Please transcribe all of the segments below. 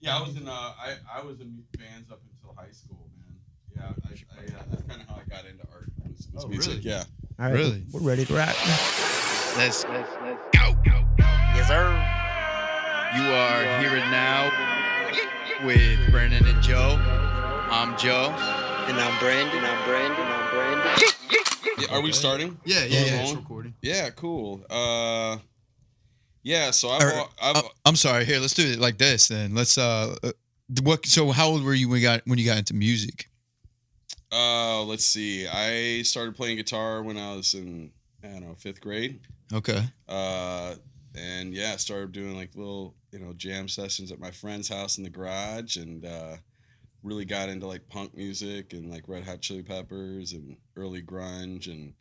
Yeah, I was in I was in bands up until high school, man. Yeah, that's kind of how I got into art. Was music. Really? Yeah. All right, Really? we're ready to rock. Let's go. Yes, sir. You are here and now with Brandon and Joe. I'm Joe. And I'm Brandon. Yeah, are we starting? Yeah, it's recording. Yeah, cool. Yeah, so I'm sorry. Here, let's do it like this then. Let's what? So, how old were you when you got into music? let's see. I started playing guitar when I was in, I don't know, 5th grade. Okay. And yeah, I started doing like little, jam sessions at my friend's house in the garage, and really got into like punk music and like Red Hot Chili Peppers and early grunge. And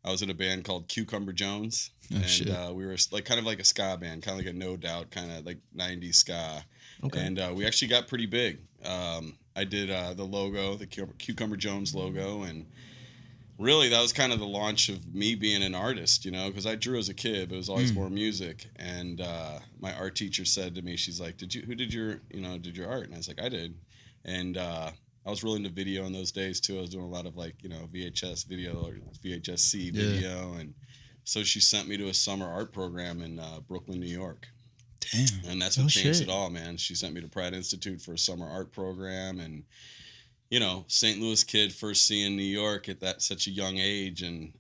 I was in a band called Cucumber Jones, and we were like kind of like a ska band, kind of like a No Doubt kind of like 90s ska. Okay. And we actually got pretty big. I did the logo, the Cucumber Jones logo, and really that was kind of the launch of me being an artist, because I drew as a kid, but it was always more music. And my art teacher said to me, she's like, who did your art? And I was like, I did. And I was really into video in those days too. I was doing a lot of like, VHS video or VHS-C video. And so she sent me to a summer art program in Brooklyn, New York. Damn. And that's what changed it all, man. She sent me to Pratt Institute for a summer art program. And, St. Louis kid first seeing New York at such a young age. And,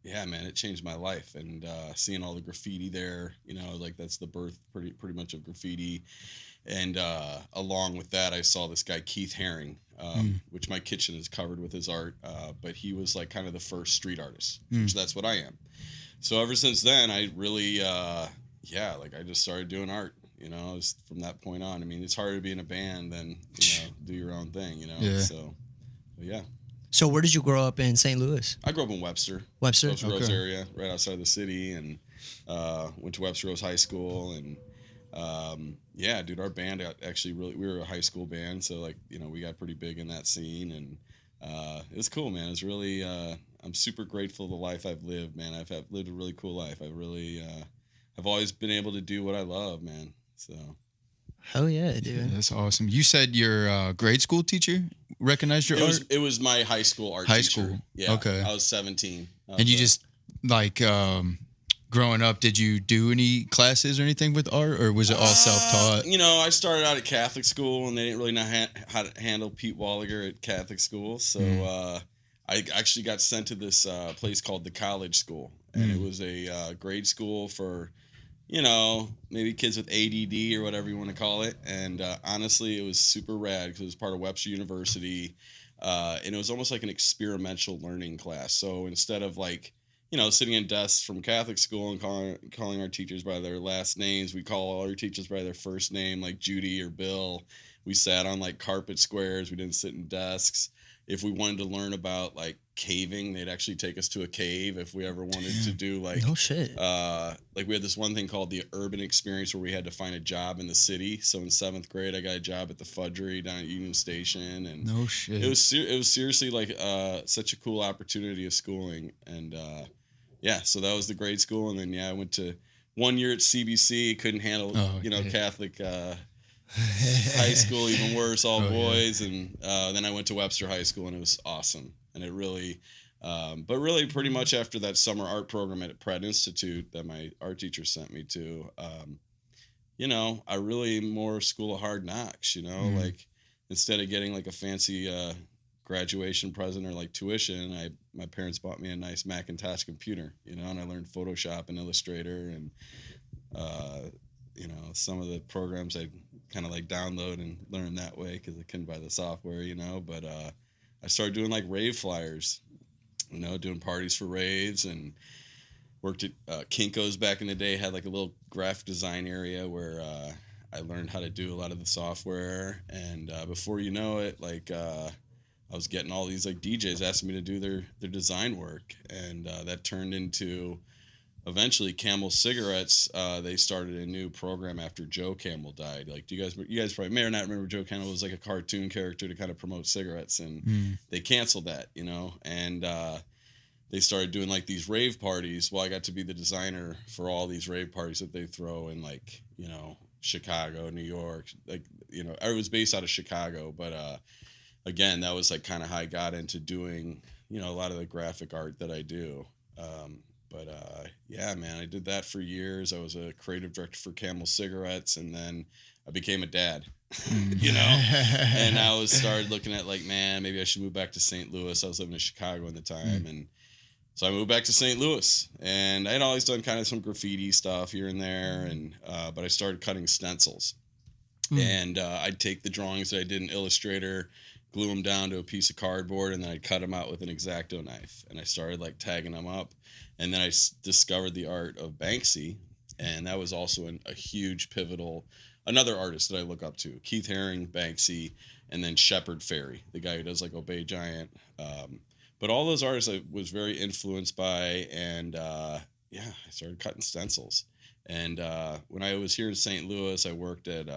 yeah, man, it changed my life. And seeing all the graffiti there, like that's the birth pretty much of graffiti. And along with that, I saw this guy, Keith Haring, which my kitchen is covered with his art. But he was like kind of the first street artist, which that's what I am. So ever since then, I really, I just started doing art, from that point on. I mean, it's harder to be in a band than, do your own thing, Yeah. So, yeah. So where did you grow up in St. Louis? I grew up in Webster. Webster? Rose area, right outside the city, and went to Webster Rose High School. And yeah, dude, our band actually we were a high school band, so like, we got pretty big in that scene. And it was cool, man. It's really I'm super grateful for the life I've lived, man. I've lived a really cool life. I really I've always been able to do what I love, man. So Hell yeah, dude. Yeah, that's awesome. You said your grade school teacher recognized your art? It was my high school art teacher. High school. Yeah. Okay. I was 17. And you just like growing up, did you do any classes or anything with art, or was it all self-taught? I started out at Catholic school, and they didn't really know how to handle Peat Wollaeger at Catholic school. So I actually got sent to this place called the College School, and it was a grade school for, maybe kids with ADD or whatever you want to call it. And honestly, it was super rad because it was part of Webster University, and it was almost like an experimental learning class. So instead of like, sitting in desks from Catholic school and calling our teachers by their last names, we call all our teachers by their first name, like Judy or Bill. We sat on like carpet squares. We didn't sit in desks. If we wanted to learn about like caving, they'd actually take us to a cave. If we ever wanted to do like, no shit. Like we had this one thing called the urban experience where we had to find a job in the city. So in 7th grade, I got a job at the Fudgery down at Union Station, and no shit. It was seriously like such a cool opportunity of schooling. And yeah, so that was the grade school. And then I went to 1 year at CBC. Couldn't handle Catholic high school, even worse, all boys. Yeah. And then I went to Webster High School, and it was awesome. And it really, but really pretty much after that summer art program at Pratt Institute that my art teacher sent me to, I really more School of Hard Knocks, like instead of getting like a fancy graduation present or like tuition, my parents bought me a nice Macintosh computer, and I learned Photoshop and Illustrator, and some of the programs I kind of like download and learn that way because I couldn't buy the software, but I started doing like rave flyers, doing parties for raves, and worked at Kinko's back in the day, had like a little graphic design area where I learned how to do a lot of the software. And before you know it, like I was getting all these like DJs asking me to do their design work, and that turned into eventually Camel cigarettes. They started a new program after Joe Camel died. Like, you guys probably may or not remember Joe Camel was like a cartoon character to kind of promote cigarettes, and they canceled that, and they started doing like these rave parties. Well, I got to be the designer for all these rave parties that they throw in like, Chicago, New York, like, you know, I was based out of Chicago, but again, that was like kind of how I got into doing, you know, a lot of the graphic art that I do. Yeah, man, I did that for years. I was a creative director for Camel cigarettes, and then I became a dad, you know, and I started looking at like, man, maybe I should move back to St. Louis. I was living in Chicago at the time, and so I moved back to St. Louis, and I'd always done kind of some graffiti stuff here and there, and but I started cutting stencils, and I'd take the drawings that I did in Illustrator, glue them down to a piece of cardboard, and then I'd cut them out with an X-Acto knife, and I started like tagging them up, and then I discovered the art of Banksy, and that was also a huge pivotal, another artist that I look up to, Keith Haring, Banksy, and then Shepard Fairey, the guy who does like Obey Giant. But all those artists I was very influenced by, and yeah, I started cutting stencils. And when I was here in St. Louis, I worked at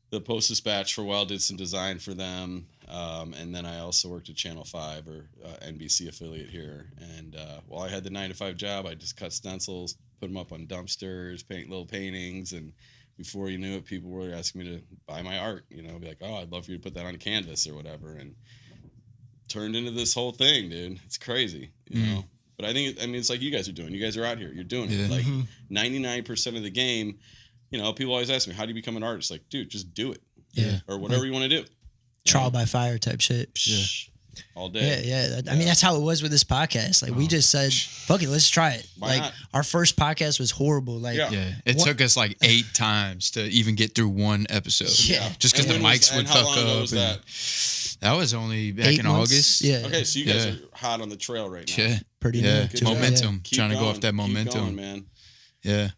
the Post-Dispatch for a while, did some design for them, and then I also worked at Channel 5 or NBC affiliate here. And while I had the 9-to-5 job, I just cut stencils, put them up on dumpsters, paint little paintings, and before you knew it, people were asking me to buy my art, you know, be like, oh, I'd love for you to put that on canvas or whatever, and turned into this whole thing, dude. It's crazy, you know. But I think, it's like you guys are doing. You guys are out here. You're doing it. Like 99% of the game, you know, people always ask me, how do you become an artist? Like, dude, just do it. Yeah. Or whatever you want to do. Trial by fire type shit. Yeah. All day. Yeah. I mean, that's how it was with this podcast. Like, we just said, fuck it, let's try it. Why like, not? our first podcast was horrible. Like, It took us like 8 times to even get through one episode. Yeah. Just because the mics would fuck up. Was that? That was only back 8 in months. August. Yeah. Okay, so you guys are hot on the trail right now. Yeah. Pretty Yeah. much. Momentum. Keep Trying to go going. off that momentum. Keep going, man. Yeah.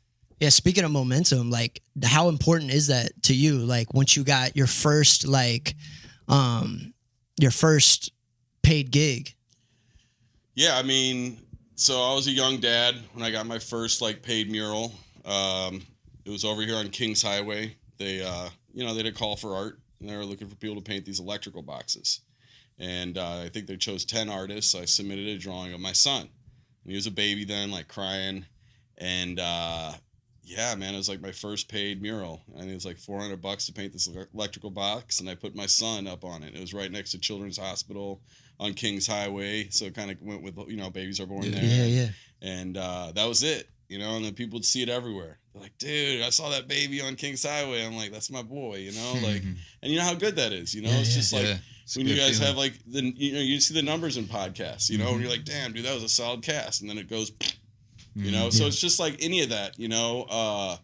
Yeah, speaking of momentum, like, how important is that to you? Like, once you got your first, like, your first paid gig? Yeah, I mean, so I was a young dad when I got my first like paid mural. It was over here on Kings Highway. They, you know, they did a call for art, and they were looking for people to paint these electrical boxes. And I think they chose 10 artists. I submitted a drawing of my son. And he was a baby then, like crying. And yeah, man, it was like my first paid mural. I think it was like $400 to paint this electrical box, and I put my son up on it. It was right next to Children's Hospital on Kings Highway, so it kind of went with, you know, babies are born there. Yeah. And that was it, you know, and then people would see it everywhere. They're like, dude, I saw that baby on Kings Highway. I'm like, that's my boy, you know, like, and you know how good that is, you know, it's just like when you guys have like you know, you see the numbers in podcasts, you know, and you're like, damn, dude, that was a solid cast, and then it goes, you know, so it's just like any of that, you know.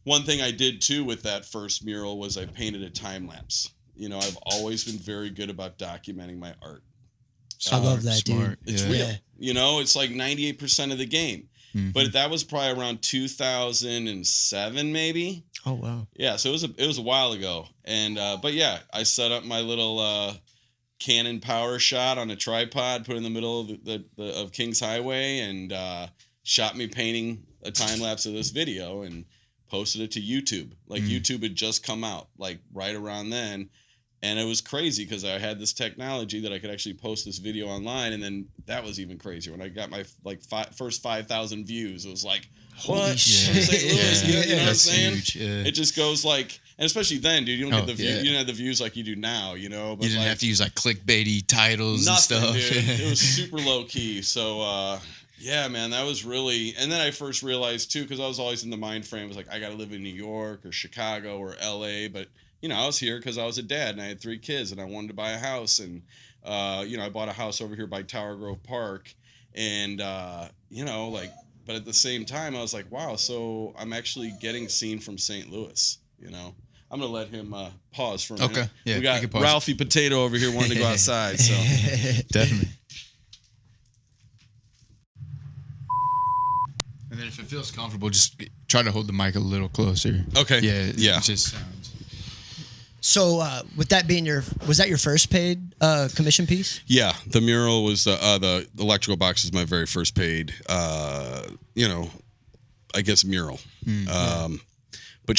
One thing I did too with that first mural was I painted a time lapse. You know, I've always been very good about documenting my art. I love that, dude. It's real. You know, it's like 98% of the game. But that was probably around 2007, maybe. Oh wow. Yeah, so it was a while ago, and but yeah, I set up my little Canon power shot on a tripod, put it in the middle of of Kings Highway, and shot me painting a time lapse of this video and posted it to YouTube. Like YouTube had just come out, like right around then. And it was crazy because I had this technology that I could actually post this video online, and then that was even crazier. When I got my like first 5,000 views, it was like, what? Shit. You know what I'm saying? Huge, yeah. It just goes like, and especially then, dude, you don't get the views. Yeah. You didn't have the views like you do now, you know. But You didn't like, have to use like clickbaity titles nothing, and stuff. dude. It was super low key. So yeah, man, that was really. And then I first realized too, because I was always in the mind frame, it was like I got to live in New York or Chicago or LA, but you know, I was here because I was a dad and I had 3 kids and I wanted to buy a house, and you know, I bought a house over here by Tower Grove Park, and you know, like, but at the same time, I was like, wow, so I'm actually getting seen from St. Louis, you know. I'm gonna let him pause for a minute. Okay, yeah, we you got can pause. Ralphie Potato over here wanting to go outside, so Definitely. And then if it feels comfortable, just try to hold the mic a little closer. okay, Yeah. It just sounds. So, with that being was that your first paid commission piece? yeah. The mural was the electrical box was my very first paid, you know, I guess mural. But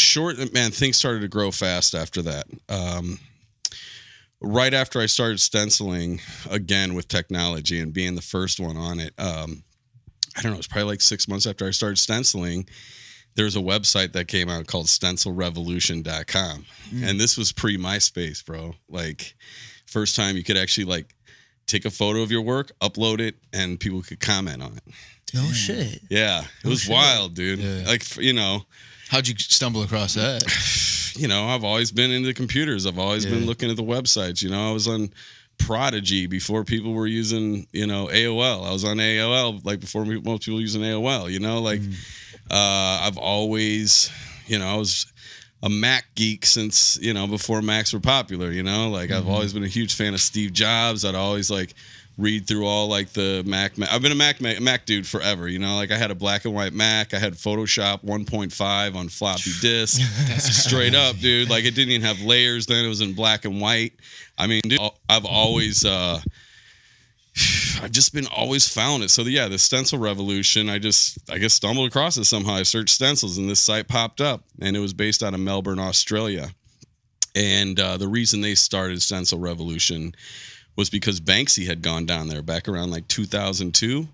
man, things started to grow fast after that. Right after I started stenciling again with technology and being the first one on it, I don't know, it was probably like 6 months after I started stenciling. there's a website that came out called stencilrevolution.com. And this was pre MySpace, bro. Like first time you could actually like take a photo of your work, upload it, and people could comment on it. No shit. Yeah. It was wild, dude. Yeah. Like, you know, How'd you stumble across that? you know, I've always been into computers. I've always been looking at the websites. You know, I was on Prodigy before people were using, you know, AOL. I was on AOL like before most people using AOL, you know, like I've always, you know, I was a Mac geek since, you know, before Macs were popular, you know, like I've always been a huge fan of Steve Jobs. I'd always like read through all like the Mac. I've been a Mac dude forever, you know, like I had a black and white Mac. I had Photoshop 1.5 on floppy disk. Straight up, dude. Like it didn't even have layers then. It was in black and white. I mean, dude, I've always, I've just been always found it. So the stencil revolution, I guess stumbled across it somehow. I searched stencils and this site popped up and it was based out of Melbourne, Australia. And the reason they started Stencil Revolution was because Banksy had gone down there back around like 2002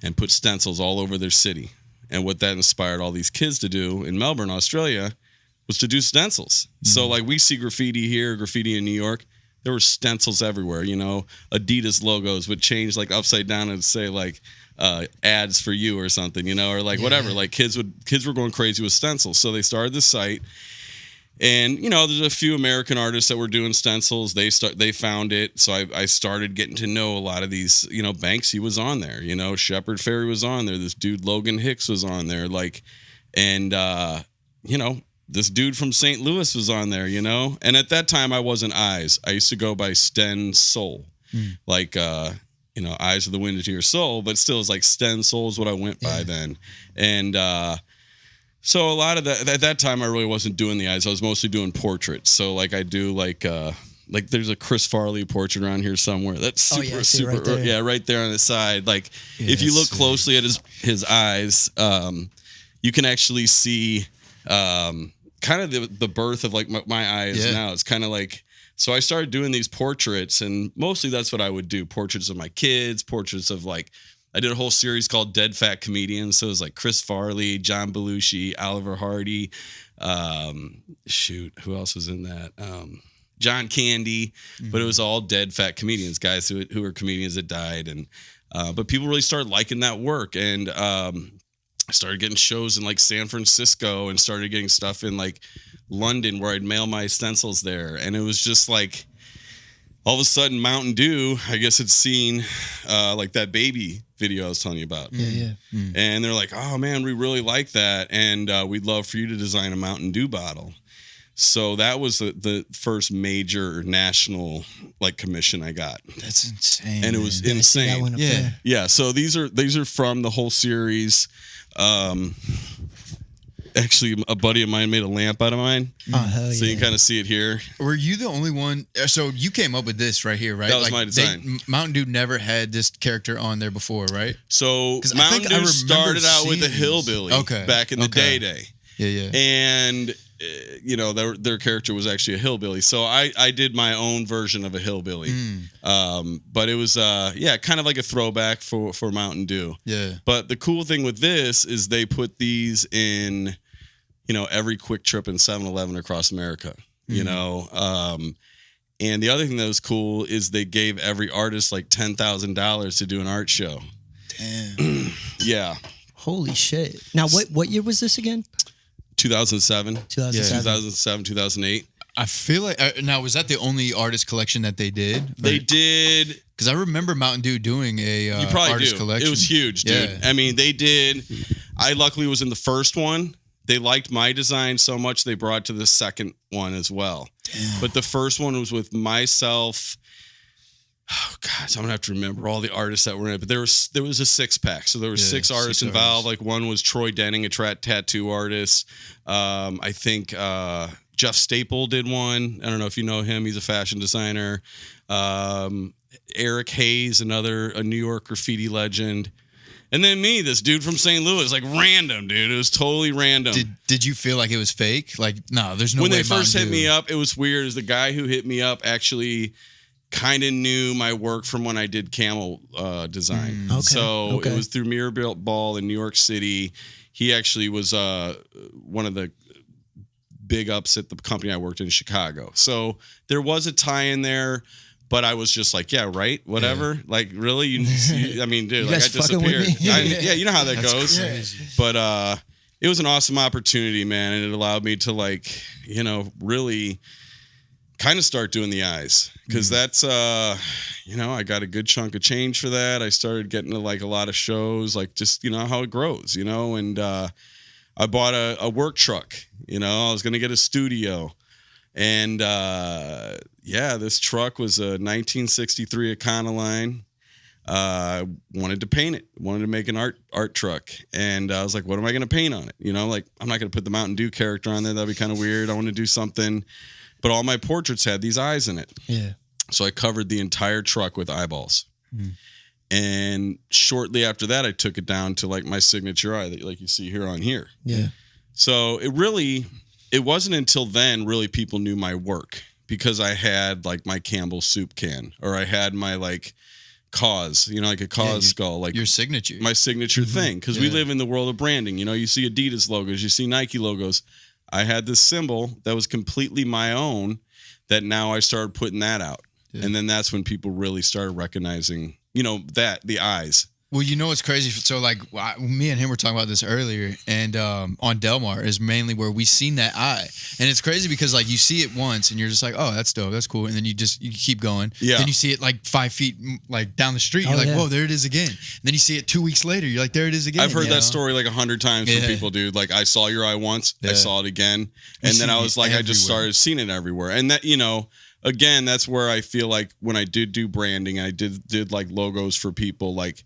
and put stencils all over their city. And what that inspired all these kids to do in Melbourne, Australia, was to do stencils. So like we see graffiti here, graffiti in New York. There were stencils everywhere, you know. Adidas logos would change like upside down and say like ads for you or something, you know, or like whatever. Like kids were going crazy with stencils. So they started this site. And, you know, there's a few American artists that were doing stencils. They found it. So I started getting to know a lot of these, you know, Banksy was on there, you know, Shepard Fairey was on there. This dude, Logan Hicks, was on there. Like, and, you know, this dude from St. Louis was on there, you know. And at that time, I wasn't Eyez. I used to go by Sten Soul. Like, you know, Eyes of the Wind into your soul. But still, it's like Sten Soul is what I went by then. And, so a lot of that, at that time, I really wasn't doing the eyes. I was mostly doing portraits. So like I do like there's a Chris Farley portrait around here somewhere. That's super, right there. yeah, right there on the side. Like if you look closely at his eyes, you can actually see kind of the birth of like my eyes now. It's kind of like, so I started doing these portraits and mostly that's what I would do. Portraits of my kids, portraits of like, I did a whole series called Dead Fat Comedians. So it was like Chris Farley, John Belushi, Oliver Hardy. Who else was in that? John Candy. But it was all dead fat comedians, guys who were comedians that died. And but people really started liking that work. And I started getting shows in like San Francisco and started getting stuff in like London where I'd mail my stencils there. And it was just like, all of a sudden, Mountain Dew, I guess, had seen like that baby video I was telling you about. And they're like, oh, man, we really like that. And we'd love for you to design a Mountain Dew bottle. So that was the first major national like commission I got. That's insane. And it was insane. Yeah. So these are from the whole series. Actually, a buddy of mine made a lamp out of mine. Oh, hell so you can kind of see it here. Were you the only one? So you came up with this right here, right? That was my design. Mountain Dew never had this character on there before, right? So Mountain Dew started out with a hillbilly back in the day. Yeah. And, you know, their character was actually a hillbilly. So I did my own version of a hillbilly. But it was, kind of like a throwback for Mountain Dew. Yeah. But the cool thing with this is they put these in, you know, every Quick Trip and 7-Eleven across America, you know. And the other thing that was cool is they gave every artist like $10,000 to do an art show. Damn. Yeah. Holy shit. Now, what year was this again? 2007. 2008. I feel like now was that the only artist collection that they did? They did, because I remember Mountain Dew doing a you probably artist do. collection. It was huge, dude. Yeah. I mean, they did. I luckily was in the first one. They liked my design so much they brought to the second one as well. Damn. But the first one was with myself. Oh God, so I'm gonna have to remember all the artists that were in it. But there was a 6-pack, so there were 6 artists involved. Like one was Troy Denning, a tattoo artist. I think Jeff Staple did one. I don't know if you know him. He's a fashion designer. Eric Hayes, a New York graffiti legend. And then me, this dude from St. Louis, like random, dude. It was totally random. Did you feel like it was fake? Like, no, there's no way. When they first hit me up, it was weird. Is the guy who hit me up actually kind of knew my work from when I did Camel design. So it was through Mirror Ball in New York City. he actually was one of the big ups at the company I worked in Chicago. So there was a tie in there, but I was just like, yeah, right, whatever. Like, really? I mean, dude, like I disappeared. Yeah, you know how that goes. Crazy. But it was an awesome opportunity, man, and it allowed me to like, you know, really kind of start doing the Eyez, because that's you know, I got a good chunk of change for that. I started getting to like a lot of shows, like just, you know, how it grows, you know. And I bought a work truck, you know. I was gonna get a studio, and yeah, this truck was a 1963 Econoline. Wanted to paint it, wanted to make an art truck, and I was like, what am I going to paint on it? You know, like, I'm not going to put the Mountain Dew character on there. That'd be kind of weird. I want to do something, but all my portraits had these eyes in it. Yeah. So I covered the entire truck with eyeballs. And shortly after that, I took it down to like my signature eye that like you see here on here. Yeah. So it wasn't until then really people knew my work, because I had like my Campbell soup can, or I had my like cause, you know, like a cause skull, like your signature, my signature thing. Because we live in the world of branding. You know, you see Adidas logos, you see Nike logos. I had this symbol that was completely my own, that now I started putting that out. Yeah. And then that's when people really started recognizing, you know, that the Eyez. Well, you know what's crazy? So, like, me and him were talking about this earlier, and on Delmar is mainly where we seen that eye, and it's crazy because like you see it once, and you're just like, oh, that's dope, that's cool, and then you keep going. Yeah. Then you see it like 5 feet like down the street, you're like, whoa, there it is again. And then you see it 2 weeks later, you're like, there it is again. I've heard that story like 100 times from people, dude. Like, I saw your eye once, I saw it again, and then I was like, everywhere. I just started seeing it everywhere, and that, you know. Again, that's where I feel like when I did do branding, I did like logos for people, like.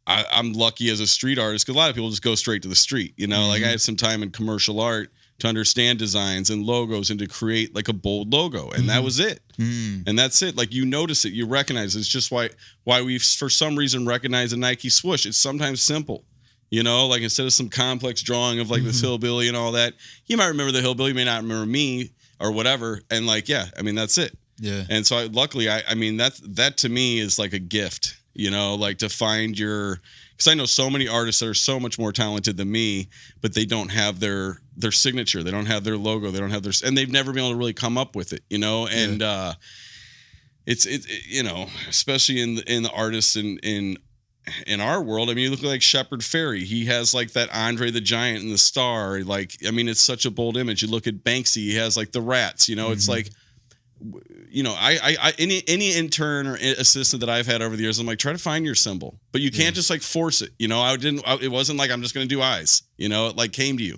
I'm lucky as a street artist, because a lot of people just go straight to the street, you know. Like, I had some time in commercial art to understand designs and logos and to create like a bold logo, and that was it. And that's it. Like, you notice it, you recognize it. It's just why we for some reason recognize a Nike swoosh. It's sometimes simple, you know. Like, instead of some complex drawing of like this hillbilly and all that, you might remember the hillbilly, you may not remember me or whatever. And like, yeah, I mean, that's it. Yeah. And so luckily, I mean, that to me is like a gift. You know, like to find because I know so many artists that are so much more talented than me, but they don't have their signature, they don't have their logo, they don't have and they've never been able to really come up with it, you know. And it's you know, especially in the artists in our world. I mean, you look like Shepard Fairey. He has like that Andre the Giant and the star. Like, I mean, it's such a bold image. You look at Banksy. He has like the rats. You know, it's like. You know, I any intern or assistant that I've had over the years, I'm like, try to find your symbol, but you can't just like force it. You know, it wasn't like I'm just gonna do Eyez. You know, it like came to you.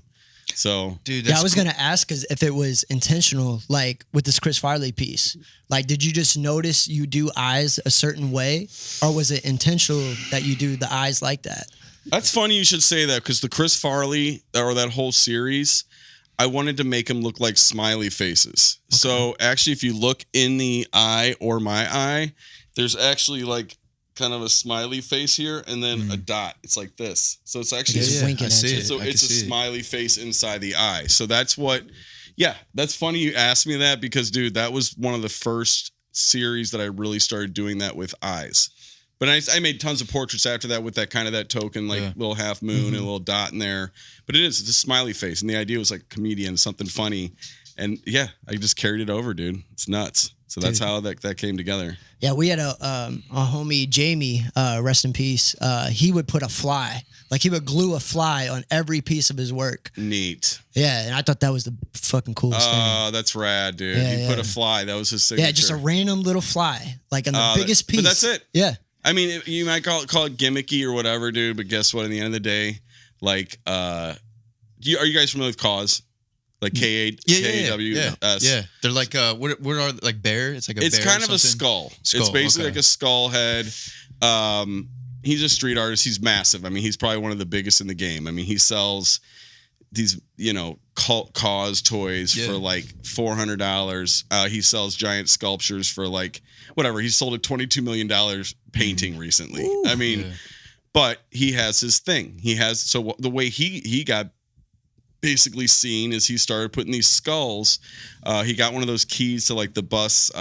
So, dude, I was gonna ask because if it was intentional, like with this Chris Farley piece, like, did you just notice you do Eyez a certain way, or was it intentional that you do the Eyez like that? That's funny you should say that, because the Chris Farley or that whole series, I wanted to make them look like smiley faces. Okay. So actually, if you look in the eye or my eye, there's actually like kind of a smiley face here and then a dot. It's like this. So it's actually I see it. So it's a smiley face inside the eye. So that's what, that's funny you asked me that, because dude, that was one of the first series that I really started doing that with Eyez. But I made tons of portraits after that with that kind of that token, like little half moon and a little dot in there. But it's a smiley face. And the idea was like comedian, something funny. And yeah, I just carried it over, dude. It's nuts. So that's how that came together. Yeah, we had a homie, Jamie, rest in peace. He would put a fly. Like, he would glue a fly on every piece of his work. Neat. Yeah, and I thought that was the fucking coolest thing. Oh, that's rad, dude. He put a fly. That was his signature. Yeah, just a random little fly. Like on the biggest piece. But that's it. Yeah. I mean, you might call it gimmicky or whatever, dude. But guess what? In the end of the day, like, are you guys familiar with Cause? Like K-A-W-S? Yeah. They're like, what are like bear? It's like a bear. It's kind of a skull. It's basically like a skull head. He's a street artist. He's massive. I mean, he's probably one of the biggest in the game. I mean, he sells these, you know, Cause toys for like $400. He sells giant sculptures for like whatever. He sold a $22 million painting recently. Ooh, I mean, but he has his thing. He has, so the way he got basically seen is he started putting these skulls. He got one of those keys to like the bus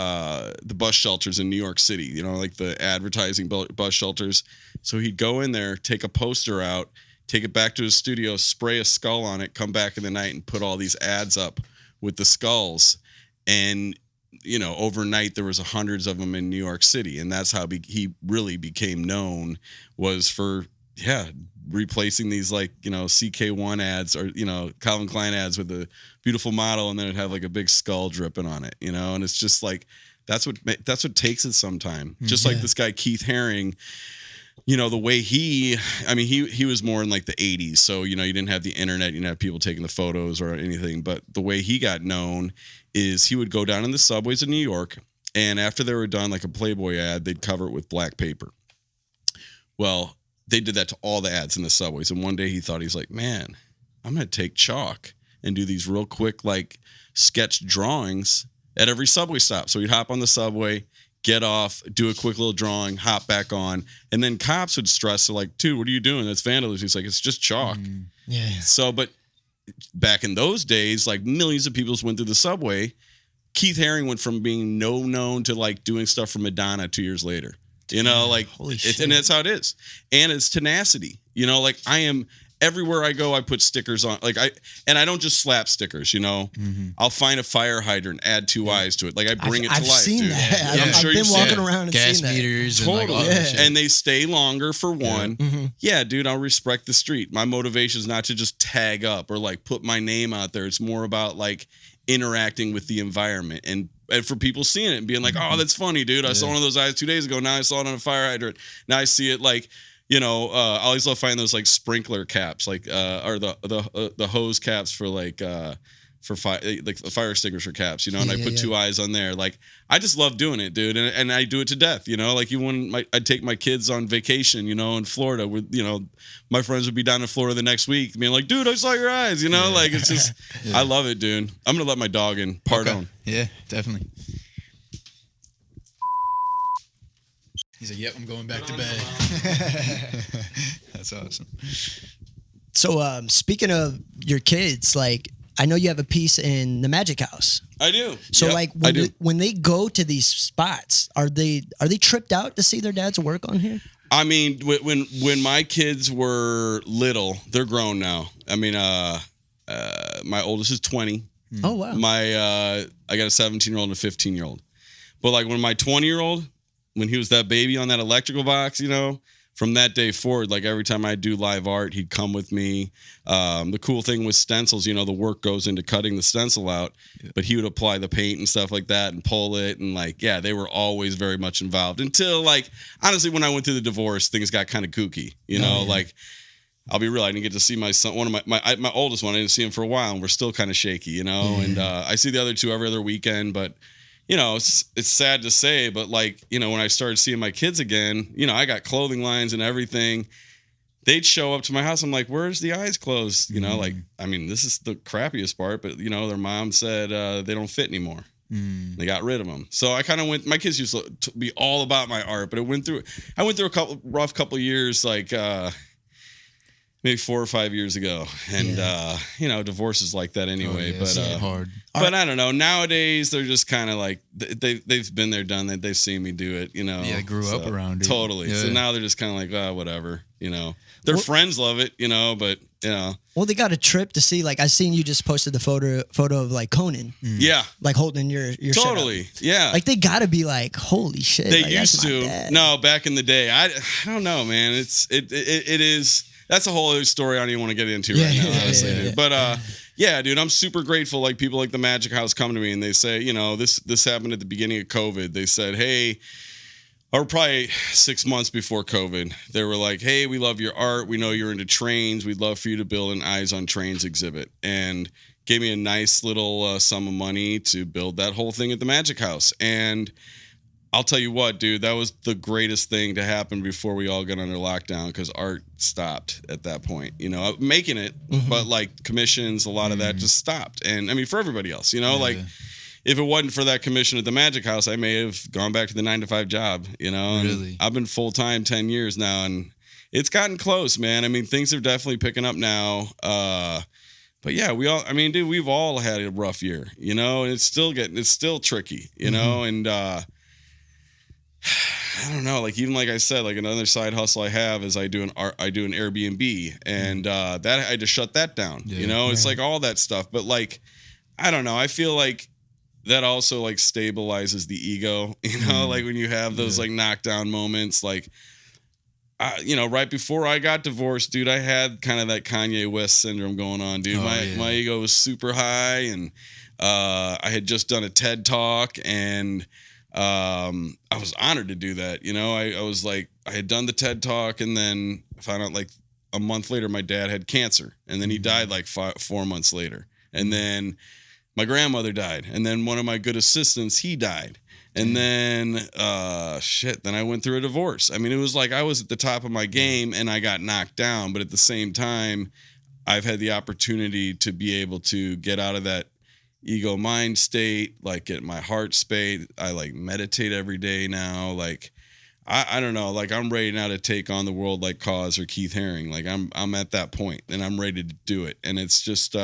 shelters in New York City, you know, like the advertising bus shelters. So he'd go in there, take a poster out, take it back to his studio, spray a skull on it, come back in the night and put all these ads up with the skulls. And, you know, overnight there was hundreds of them in New York City. And that's how he really became known, was for, replacing these like, you know, CK1 ads or, you know, Calvin Klein ads with a beautiful model, and then it'd have like a big skull dripping on it, you know. And it's just like, that's what takes it sometime. Just like this guy Keith Haring, you know, the way he was more in like the 80s. So, you know, you didn't have the internet, you didn't have people taking the photos or anything. But the way he got known is he would go down in the subways in New York, and after they were done, like a Playboy ad, they'd cover it with black paper. Well, they did that to all the ads in the subways. And one day he thought, he's like, man, I'm going to take chalk and do these real quick, like sketch drawings at every subway stop. So he'd hop on the subway, get off, do a quick little drawing, hop back on. And then cops would stress, they're like, dude, what are you doing? That's vandalism. He's like, it's just chalk. Yeah. So, but back in those days, like millions of people went through the subway. Keith Haring went from being known to like doing stuff for Madonna 2 years later. You know, like, and that's how it is. And it's tenacity. You know, like I am, everywhere I go, I put stickers on. Like I don't just slap stickers, you know. I'll find a fire hydrant, add 2 eyes to it. Like I bring it to life, I've seen dude. that. Yeah. I've been walking around and gas seen that. meters Totally. and like all that shit. And they stay longer for one. Yeah, dude, I'll respect the street. My motivation is not to just tag up or like put my name out there. It's more about like interacting with the environment and for people seeing it and being like, oh, that's funny, dude. I saw one of those eyes 2 days ago. Now I saw it on a fire hydrant. Now I see it like, you know, I always love finding those like sprinkler caps, like or the hose caps for like fire, like the fire extinguisher caps, you know, and I put 2 eyes on there. Like I just love doing it, dude, and I do it to death, you know. Like even when I'd take my kids on vacation, you know, in Florida, with, you know, my friends would be down in Florida the next week, being like, dude, I saw your eyes, you know, like it's just, I love it, dude. I'm gonna let my dog in. Pardon. Yeah, definitely. He's like, yep, I'm going back to bed. That's awesome. So speaking of your kids, like I know you have a piece in the Magic House. I do. So Yep, like when they go to these spots, are they tripped out to see their dad's work on here? I mean, when my kids were little, they're grown now. I mean, my oldest is 20. Oh wow. I got a 17-year-old and a 15-year-old. But like when my 20-year-old, when he was that baby on that electrical box, you know, from that day forward, like every time I do live art, he'd come with me. The cool thing with stencils, you know, the work goes into cutting the stencil out, but he would apply the paint and stuff like that and pull it. And like, yeah, they were always very much involved until like, honestly, when I went through the divorce, things got kind of kooky, you know, like I'll be real. I didn't get to see my son, one of my oldest one. I didn't see him for a while and we're still kind of shaky, you know, and I see the other two every other weekend, but you know, it's sad to say, but like, you know, when I started seeing my kids again, you know, I got clothing lines and everything. They'd show up to my house. I'm like, where's the Eyez clothes? You know, like, I mean, this is the crappiest part, but you know, their mom said they don't fit anymore. They got rid of them. So I kind of went, my kids used to be all about my art, but I went through a rough couple years, like maybe 4 or 5 years ago. And, you know, divorce is like that anyway, but hard. But I don't know. Nowadays, they're just kind of like they've been there, done that. They've seen me do it. You know. Yeah, they grew up around it. Totally. Yeah. So now they're just kind of like, oh, whatever. You know, their friends love it. You know, but you know. Well, they got a trip to see. Like I seen you just posted the photo of like Conan. Yeah. Like holding your totally. shit up. Yeah. Like they got to be like, holy shit. They like, used to. No, back in the day, I don't know, man. It is. That's a whole other story I don't even want to get into right now, honestly, dude. But yeah, dude, I'm super grateful. Like people like the Magic House come to me and they say, you know, this happened at the beginning of COVID. They said, hey, or probably 6 months before COVID, they were like, hey, we love your art. We know you're into trains. We'd love for you to build an Eyez on Trains exhibit. And gave me a nice little sum of money to build that whole thing at the Magic House. And I'll tell you what, dude, that was the greatest thing to happen before we all got under lockdown because art stopped at that point. You know, making it, but like commissions, a lot of that just stopped. And I mean, for everybody else, you know, like if it wasn't for that commission at the Magic House, I may have gone back to the 9-to-5 job, you know. Really? I've been full-time 10 years now, and it's gotten close, man. I mean, things are definitely picking up now. But yeah, we've all had a rough year, you know, and it's still tricky, you know, and I don't know, like even like I said, like another side hustle I have is I do an Airbnb, and that I had to shut that down. Yeah. You know, it's like all that stuff. But like, I don't know. I feel like that also like stabilizes the ego. You know, like when you have those like knockdown moments, like. You know, right before I got divorced, dude, I had kind of that Kanye West syndrome going on, dude. My ego was super high, and I had just done a TED Talk, and I was honored to do that. You know, I was like, I had done the TED Talk, and then I found out like a month later my dad had cancer, and then he died like 4 months later, and then my grandmother died, and then one of my good assistants, he died. And then, then I went through a divorce. I mean, it was like I was at the top of my game and I got knocked down. But at the same time, I've had the opportunity to be able to get out of that ego mind state, like get my heart space. I like meditate every day now. Like, I don't know, like I'm ready now to take on the world like Cause or Keith Haring. Like I'm at that point and I'm ready to do it. And it's just,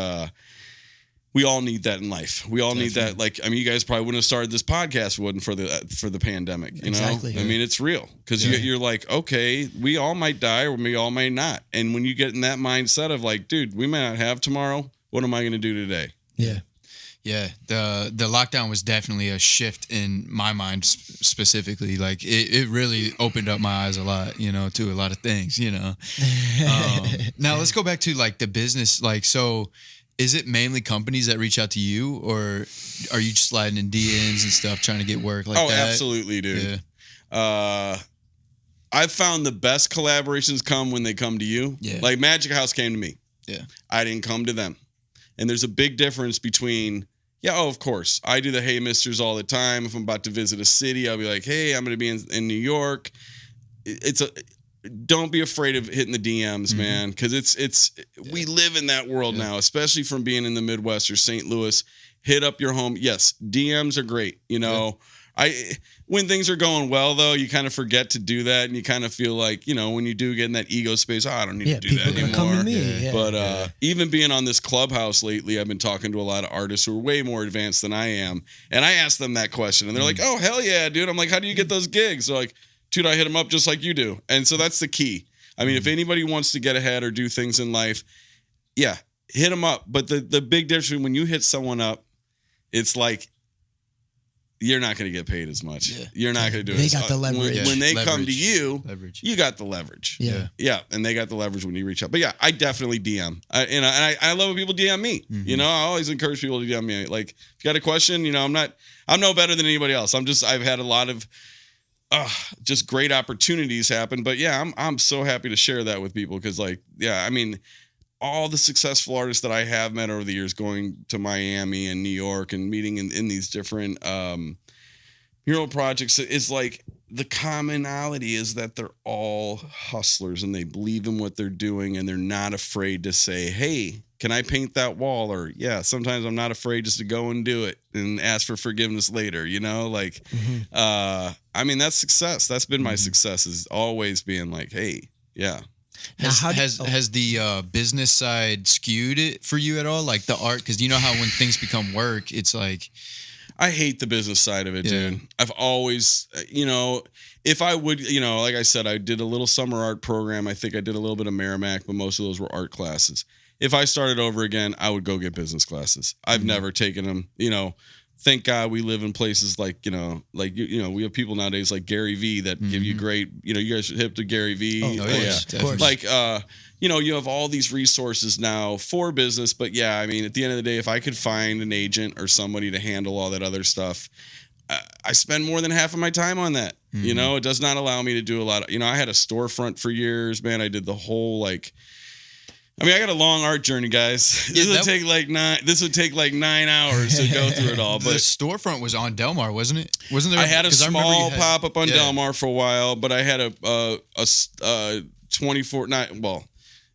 we all need that in life. We all need that. Like, I mean, you guys probably wouldn't have started this podcast if it wasn't for the pandemic. You know, I mean, it's real because you're like, okay, we all might die or we all might not. And when you get in that mindset of like, dude, we may not have tomorrow. What am I going to do today? Yeah. Yeah, the lockdown was definitely a shift in my mind specifically. Like it really opened up my eyes a lot, you know, to a lot of things, you know. Now let's go back to like the business. Like, so is it mainly companies that reach out to you, or are you just sliding in DMs and stuff trying to get work like that? Oh, absolutely, dude. Yeah. I've found the best collaborations come when they come to you. Yeah. Like Magic House came to me. Yeah. I didn't come to them. And there's a big difference between, of course, I do the Hey Misters all the time. If I'm about to visit a city, I'll be like, hey, I'm going to be in New York. Don't be afraid of hitting the DMs, man, because we live in that world now, especially from being in the Midwest or St. Louis. Hit up your home. Yes, DMs are great. You know, when things are going well, though, you kind of forget to do that, and you kind of feel like, you know, when you do get in that ego space, I don't need to do that anymore. Come to me. But even being on this Clubhouse lately, I've been talking to a lot of artists who are way more advanced than I am, and I asked them that question, and they're like, "Oh, hell yeah, dude!" I'm like, "How do you get those gigs?" So like, dude, I hit them up just like you do. And so that's the key. I mean, if anybody wants to get ahead or do things in life, hit them up. But the big difference when you hit someone up, it's like, you're not going to get paid as much. Yeah. You're not going to do it. They got the leverage. When they come to you, you got the leverage. Yeah. Yeah. And they got the leverage when you reach out. But yeah, I definitely DM. I love when people DM me. You know, I always encourage people to DM me. Like, if you got a question, you know, I'm no better than anybody else. I've had a lot of just great opportunities happen. But yeah, I'm so happy to share that with people because, like, I mean, all the successful artists that I have met over the years, going to Miami and New York and meeting in these different mural projects, is like the commonality is that they're all hustlers and they believe in what they're doing and they're not afraid to say, hey, can I paint that wall? Or sometimes I'm not afraid just to go and do it and ask for forgiveness later, you know, like, I mean, that's success. That's been my success, is always being like, hey, Has the business side skewed it for you at all? Like the art? Because you know how when things become work, it's like... I hate the business side of it, dude. I've always, you know, if I would, you know, like I said, I did a little summer art program. I think I did a little bit of Merrimack, but most of those were art classes. If I started over again, I would go get business classes. I've never taken them, you know. Thank God we live in places like, you know, we have people nowadays like Gary V that give you great, you know, you guys are hip to Gary V. Of course. Like, you know, you have all these resources now for business. But yeah, I mean, at the end of the day, if I could find an agent or somebody to handle all that other stuff, I spend more than half of my time on that. You know, it does not allow me to do a lot of, you know, I had a storefront for years, man. I did the whole like, I mean, I got a long art journey, guys. This would take like 9 hours to go through it all. But the storefront was on Del Mar, wasn't it? Wasn't there? I had a small pop up on Del Mar for a while, but I had a 24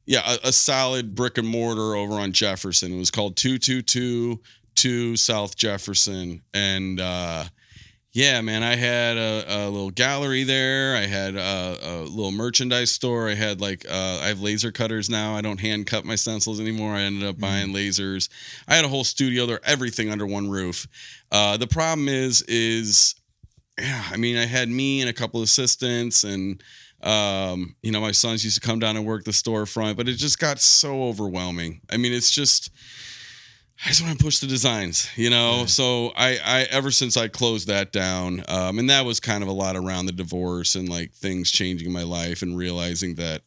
a solid brick and mortar over on Jefferson. It was called 2222 South Jefferson, and yeah, man, I had a little gallery there. I had a little merchandise store. I had I have laser cutters now. I don't hand cut my stencils anymore. I ended up buying lasers. I had a whole studio there, everything under one roof. The problem is yeah, I mean, I had me and a couple assistants, and my sons used to come down and work the storefront, but it just got so overwhelming. I mean, it's just, I just want to push the designs, So I ever since I closed that down, and that was kind of a lot around the divorce and like things changing in my life and realizing that,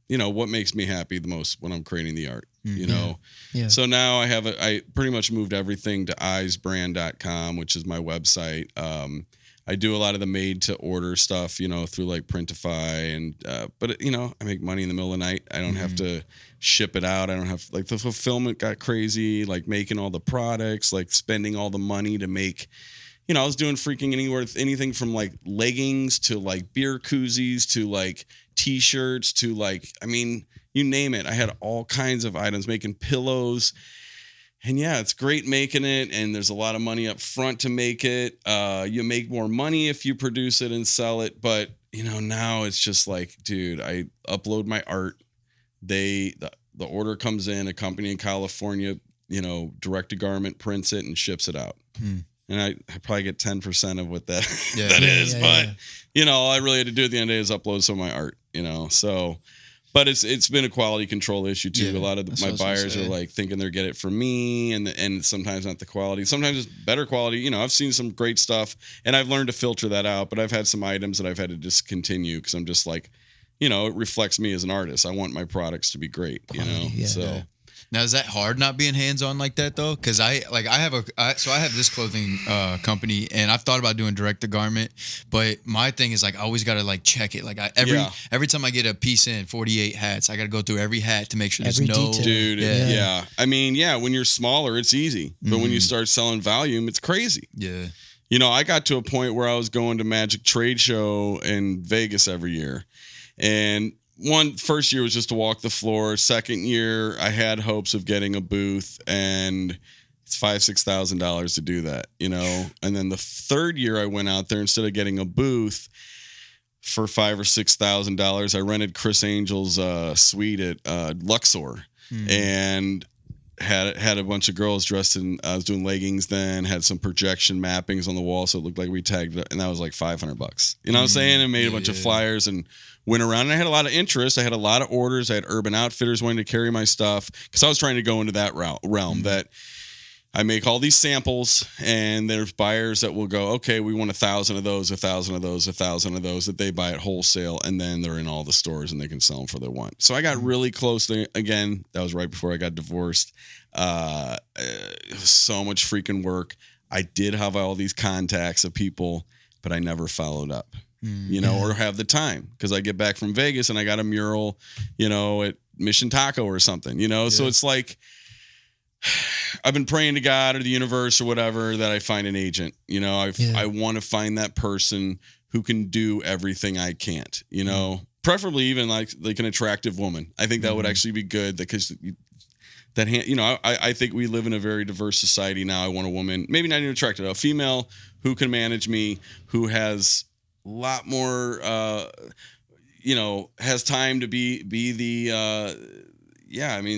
what makes me happy the most when I'm creating the art, Yeah. So now I pretty much moved everything to eyezbrand.com, which is my website. I do a lot of the made to order stuff, through like Printify but I make money in the middle of the night. I don't have to ship it out. I don't have like the fulfillment got crazy, like making all the products, like spending all the money to make, I was doing freaking anything from like leggings to like beer koozies to like t-shirts to like, I mean, you name it. I had all kinds of items, making pillows. And yeah, it's great making it, and there's a lot of money up front to make it. You make more money if you produce it and sell it, but now it's just like, dude, I upload my art. The order comes in, a company in California, direct to garment prints it and ships it out. And I probably get 10% of what that is, but all I really had to do at the end of the day is upload some of my art, so. But it's been a quality control issue too. Yeah, a lot of my buyers are like thinking they're get it from me, and sometimes not the quality. Sometimes it's better quality. I've seen some great stuff, and I've learned to filter that out. But I've had some items that I've had to discontinue because I'm just like, it reflects me as an artist. I want my products to be great. Quality, yeah. So. Now, is that hard not being hands-on like that though? Because I have this clothing company, and I've thought about doing direct to garment, but my thing is like I always got to like check it. Like every time I get a piece in 48 hats, I got to go through every hat to make sure there's Every no detail. Dude, yeah. I mean, when you're smaller, it's easy, but when you start selling volume, it's crazy. Yeah. I got to a point where I was going to Magic Trade Show in Vegas every year, and first year was just to walk the floor. Second year, I had hopes of getting a booth, and it's $5,000-$6,000 to do that, And then the third year I went out there, instead of getting a booth for $5,000 or $6,000, I rented Chris Angel's suite at Luxor, and had a bunch of girls dressed in. I was doing leggings then, had some projection mappings on the wall, so it looked like we tagged it, and that was like $500. You know what I'm saying? And made a bunch of flyers and went around, and I had a lot of interest. I had a lot of orders. I had Urban Outfitters wanting to carry my stuff because I was trying to go into that realm that I make all these samples, and there's buyers that will go, okay, we want 1,000 of those, 1,000 of those, 1,000 of those that they buy at wholesale, and then they're in all the stores and they can sell them for their want. So I got really close to, again, that was right before I got divorced. It was so much freaking work. I did have all these contacts of people, but I never followed up. Or have the time, because I get back from Vegas and I got a mural, at Mission Taco or something, So it's like, I've been praying to God or the universe or whatever that I find an agent. I want to find that person who can do everything I can't, preferably even like an attractive woman. I think that would actually be good because I think we live in a very diverse society now. I want a woman, maybe not even attractive, a female who can manage me, who has a lot more, has time to be the,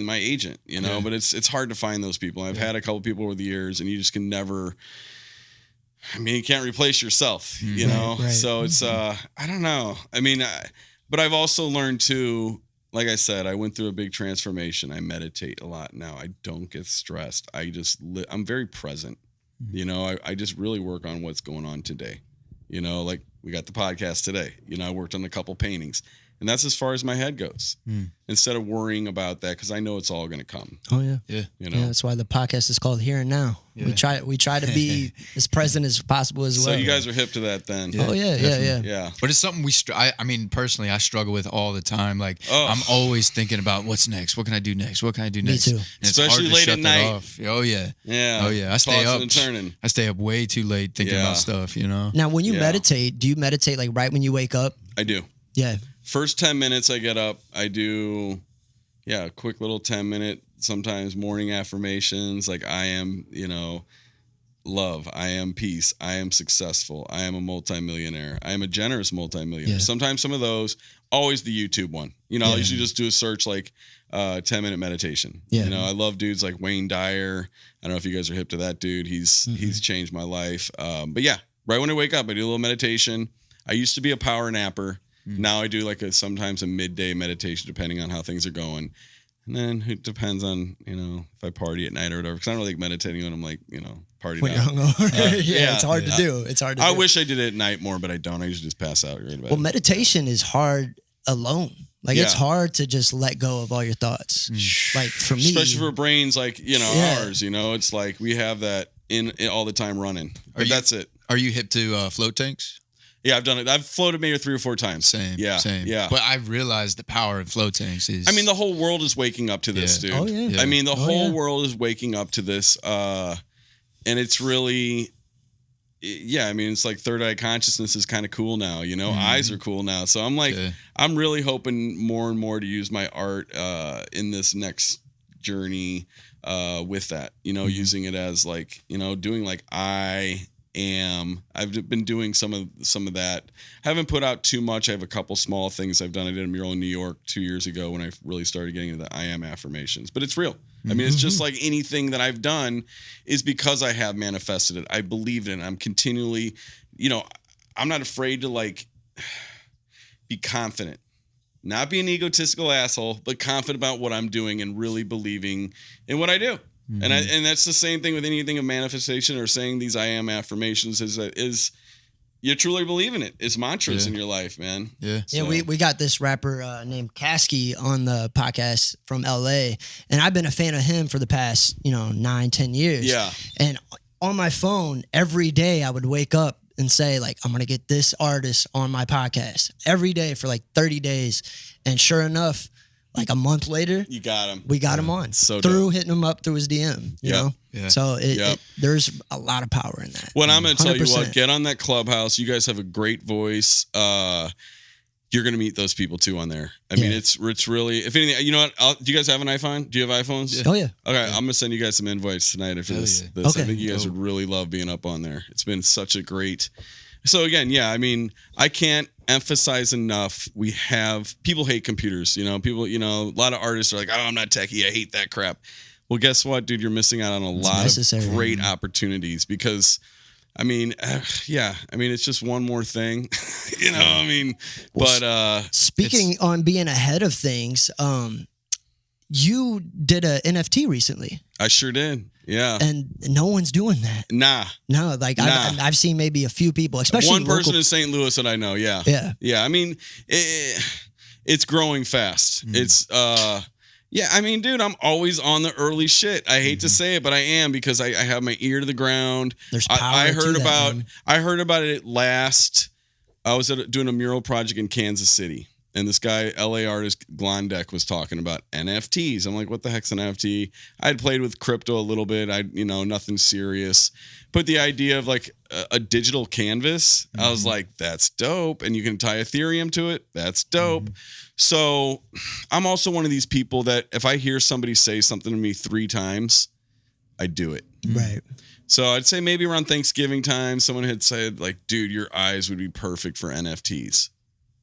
my agent, but it's hard to find those people. I've had a couple people over the years, and you just can never, you can't replace yourself, Right. So it's, I don't know. But I've also learned too, like I said, I went through a big transformation. I meditate a lot now. I don't get stressed. I'm very present. I just really work on what's going on today. Like we got the podcast today. I worked on a couple paintings, and that's as far as my head goes. Instead of worrying about that, because I know it's all going to come. Oh yeah, yeah. Yeah, that's why the podcast is called Here and Now. Yeah. We try to be as present as possible as well. So you guys are hip to that then? Yeah. Oh yeah. But it's something personally, I struggle with all the time. Like I'm always thinking about what's next. What can I do next? What can I do next? Me too. And it's especially hard to late shut at that night. off. Oh yeah. Yeah. Oh yeah. I stay Tossing up. and turning. I stay up way too late thinking about stuff. Now, when you meditate, do you meditate like right when you wake up? I do. Yeah. First 10 minutes I get up, I do, a quick little 10-minute, sometimes morning affirmations. Like I am, love. I am peace. I am successful. I am a multimillionaire. I am a generous multimillionaire. Yeah. Sometimes some of those, always the YouTube one. I usually just do a search like 10-minute meditation. Yeah. I love dudes like Wayne Dyer. I don't know if you guys are hip to that dude. He's changed my life. But yeah, Right when I wake up, I do a little meditation. I used to be a power napper. Now I do like sometimes a midday meditation, depending on how things are going. And then it depends on, if I party at night or whatever. Because I don't really like meditating when I'm like, partying When you're out. hungover. Yeah, it's hard to do. It's hard to do. I wish I did it at night more, but I don't. I usually just pass out right about Well, meditation is hard alone. Like it's hard to just let go of all your thoughts. Like for me, especially for brains like ours. It's like we have that in all the time running. But that's it. Are you hip to float tanks? Yeah, I've done it. I've floated maybe 3 or 4 times. Same. Yeah. But I realized the power of float tanks is. I mean, the whole world is waking up to this, dude. Oh, yeah. I mean, the whole world is waking up to this, and it's really. Yeah, I mean, it's like third eye consciousness is kind of cool now, eyes are cool now. So I'm like, I'm really hoping more and more to use my art in this next journey with that, using it as like, doing like I've been doing some of that. I haven't put out too much. I have a couple small things I've done. I did a mural in New York 2 years ago when I really started getting into the I am affirmations, but it's real. I mean, it's just like anything that I've done is because I have manifested it. I believe in it. I'm continually, I'm not afraid to like be confident, not be an egotistical asshole, but confident about what I'm doing and really believing in what I do. And that's the same thing with anything of manifestation or saying these I am affirmations is you truly believe in it. It's mantras in your life, man. Yeah. Yeah, we got this rapper named Kasky on the podcast from LA, and I've been a fan of him for the past, 9-10 years. Yeah. And on my phone, every day I would wake up and say, like, I'm gonna get this artist on my podcast every day for like 30 days. And sure enough, like a month later, you got him. We got him on so hitting him up through his DM. You know, so there's a lot of power in that. Well, I'm gonna tell you 100%. what. Get on that Clubhouse. You guys have a great voice. You're gonna meet those people too on there. I mean, it's really. If anything, you know what? Do you guys have an iPhone? Do you have iPhones? Yeah. Oh yeah. Okay, I'm gonna send you guys some invites tonight after this. Okay. I think you guys would really love being up on there. It's been such a great. So again, I mean, I can't emphasize enough. People hate computers, people, a lot of artists are like, oh, I'm not techie. I hate that crap. Well, guess what, dude? You're missing out on a lot of great opportunities because, I mean, it's just one more thing, I mean, but speaking on being ahead of things, you did a NFT recently. I sure did. Yeah. And no one's doing that. Nah. No, like I've seen maybe a few people, especially one person in St. Louis that I know. Yeah. Yeah. Yeah. I mean, it's growing fast. It's, I mean, dude, I'm always on the early shit. I hate to say it, but I am because I have my ear to the ground. There's power I heard to about, that, I heard about it last, I was doing a mural project in Kansas City. And this guy, LA artist Glondek, was talking about NFTs. I'm like, what the heck's an NFT? I'd played with crypto a little bit. Nothing serious. But the idea of like a digital canvas, I was like, that's dope. And you can tie Ethereum to it. That's dope. So I'm also one of these people that if I hear somebody say something to me 3 times, I do it. Right. So I'd say maybe around Thanksgiving time, someone had said like, dude, your eyes would be perfect for NFTs.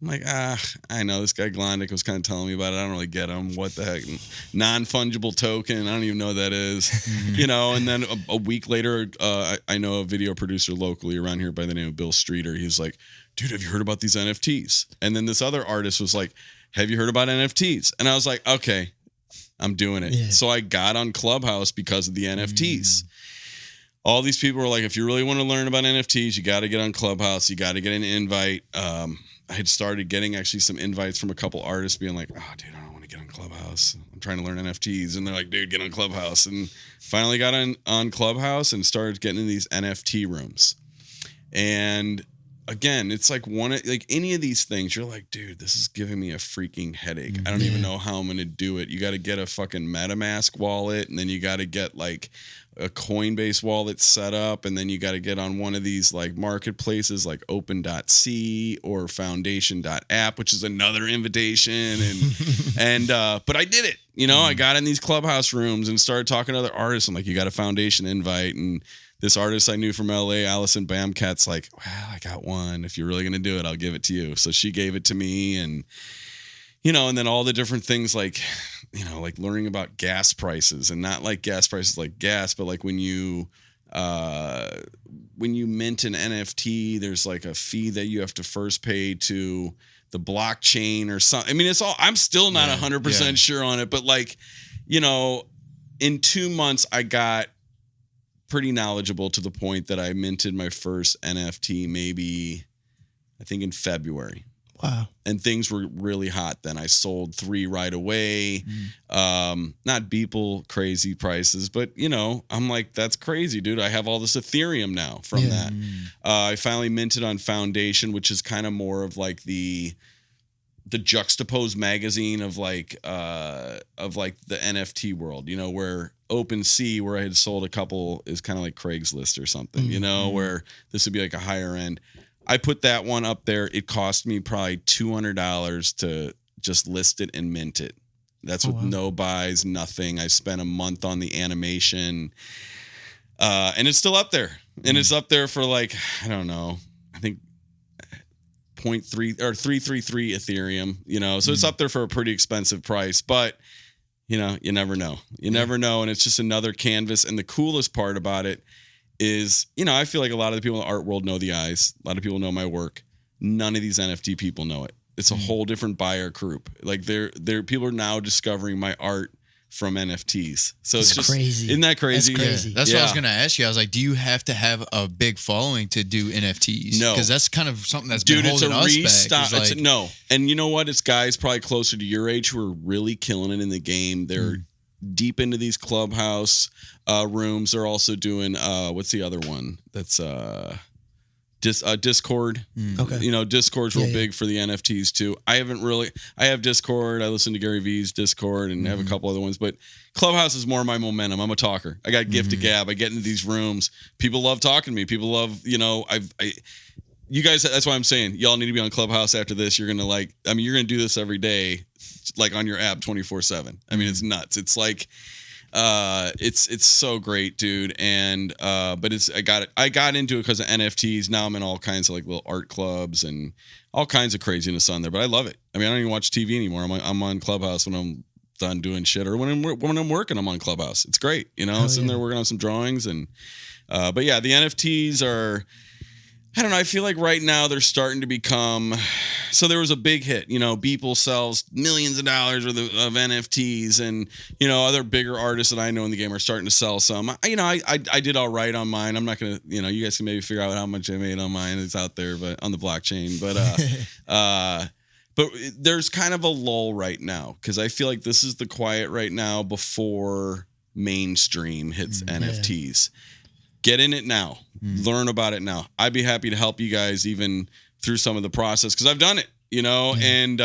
I'm like, I know this guy Glondek was kind of telling me about it. I don't really get him. What the heck? Non-fungible token. I don't even know what that is. And then a week later, I know a video producer locally around here by the name of Bill Streeter. He was like, dude, have you heard about these NFTs? And then this other artist was like, have you heard about NFTs? And I was like, okay, I'm doing it. Yeah. So I got on Clubhouse because of the NFTs. All these people were like, if you really want to learn about NFTs, you got to get on Clubhouse. You got to get an invite. I had started getting actually some invites from a couple artists being like, oh, dude, I don't want to get on Clubhouse. I'm trying to learn NFTs. And they're like, dude, get on Clubhouse. And finally got on Clubhouse and started getting in these NFT rooms. And again, it's like any of these things, you're like, dude, this is giving me a freaking headache. I don't even know how I'm going to do it. You got to get a fucking MetaMask wallet, and then you got to get like a Coinbase wallet set up, and then you got to get on one of these like marketplaces like open.c or foundation.app, which is another invitation. And but I did it. I got in these Clubhouse rooms and started talking to other artists. I'm like, you got a foundation invite. And this artist I knew from LA, Allison Bamcat's like, well, I got one. If you're really going to do it, I'll give it to you. So she gave it to me. And, and then all the different things like, like learning about gas prices, and not like gas prices like gas, but like when you when you mint an NFT, there's like a fee that you have to first pay to the blockchain or something. I mean, it's all, I'm still not 100% sure on it, but like, you know, in 2 months, I got pretty knowledgeable to the point that I minted my first NFT maybe, I think in February. Wow. And things were really hot then. I sold 3 right away. Not Beeple crazy prices, but you know, I'm like, that's crazy, dude. I have all this Ethereum now from that. I finally minted on Foundation, which is kind of more of like the juxtaposed magazine of like the NFT world, you know, where OpenSea, where I had sold a couple, is kind of like Craigslist or something, you know, where this would be like a higher end. I put that one up there. It cost me probably $200 to just list it and mint it. That's with no buys, nothing. I spent a month on the animation, and it's still up there. And it's up there for like, I don't know, I think 0.3 or 333 Ethereum, you know, so it's up there for a pretty expensive price, but you know, you never know. You never know. And it's just another canvas. And the coolest part about it is, you know, I feel like a lot of the people in the art world know the Eyez. A lot of people know my work. None of these NFT people know it. It's a whole different buyer group. Like they're people are now discovering my art from NFTs. So it's just crazy. Isn't that crazy? That's crazy. That's what I was going to ask you. I was like, do you have to have a big following to do NFTs? No. Because that's kind of something that's been holding us back. It's no. And you know what? It's guys probably closer to your age who are really killing it in the game. They're deep into these clubhouse rooms. They're also doing what's the other one? That's Discord. Okay. You know, Discord's real big for the NFTs too. I have Discord. I listen to Gary V's Discord and have a couple other ones, but Clubhouse is more my momentum. I'm a talker. I got gift to gab. I get into these rooms. People love talking to me. People love, you know, you guys, that's why I'm saying y'all need to be on Clubhouse after this. You're going to you're going to do this every day, like on your app 24/7. I mean, it's nuts. It's like, it's so great, dude. And but I got into it because of NFTs. Now I'm in all kinds of like little art clubs and all kinds of craziness on there. But I love it. I mean, I don't even watch TV anymore. I'm on Clubhouse when I'm done doing shit, or when I'm working, I'm on Clubhouse. It's great, you know. Sitting there working on some drawings and but yeah, the NFTs are, I don't know. I feel like right now they're starting to become. So there was a big hit, you know. Beeple sells millions of dollars worth of NFTs, and you know, other bigger artists that I know in the game are starting to sell some. You know, I did all right on mine. I'm not gonna, you know, you guys can maybe figure out how much I made on mine. It's out there, but on the blockchain. But there's kind of a lull right now because I feel like this is the quiet right now before mainstream hits NFTs. Get in it now. Learn about it now. I'd be happy to help you guys even through some of the process because I've done it, you know, and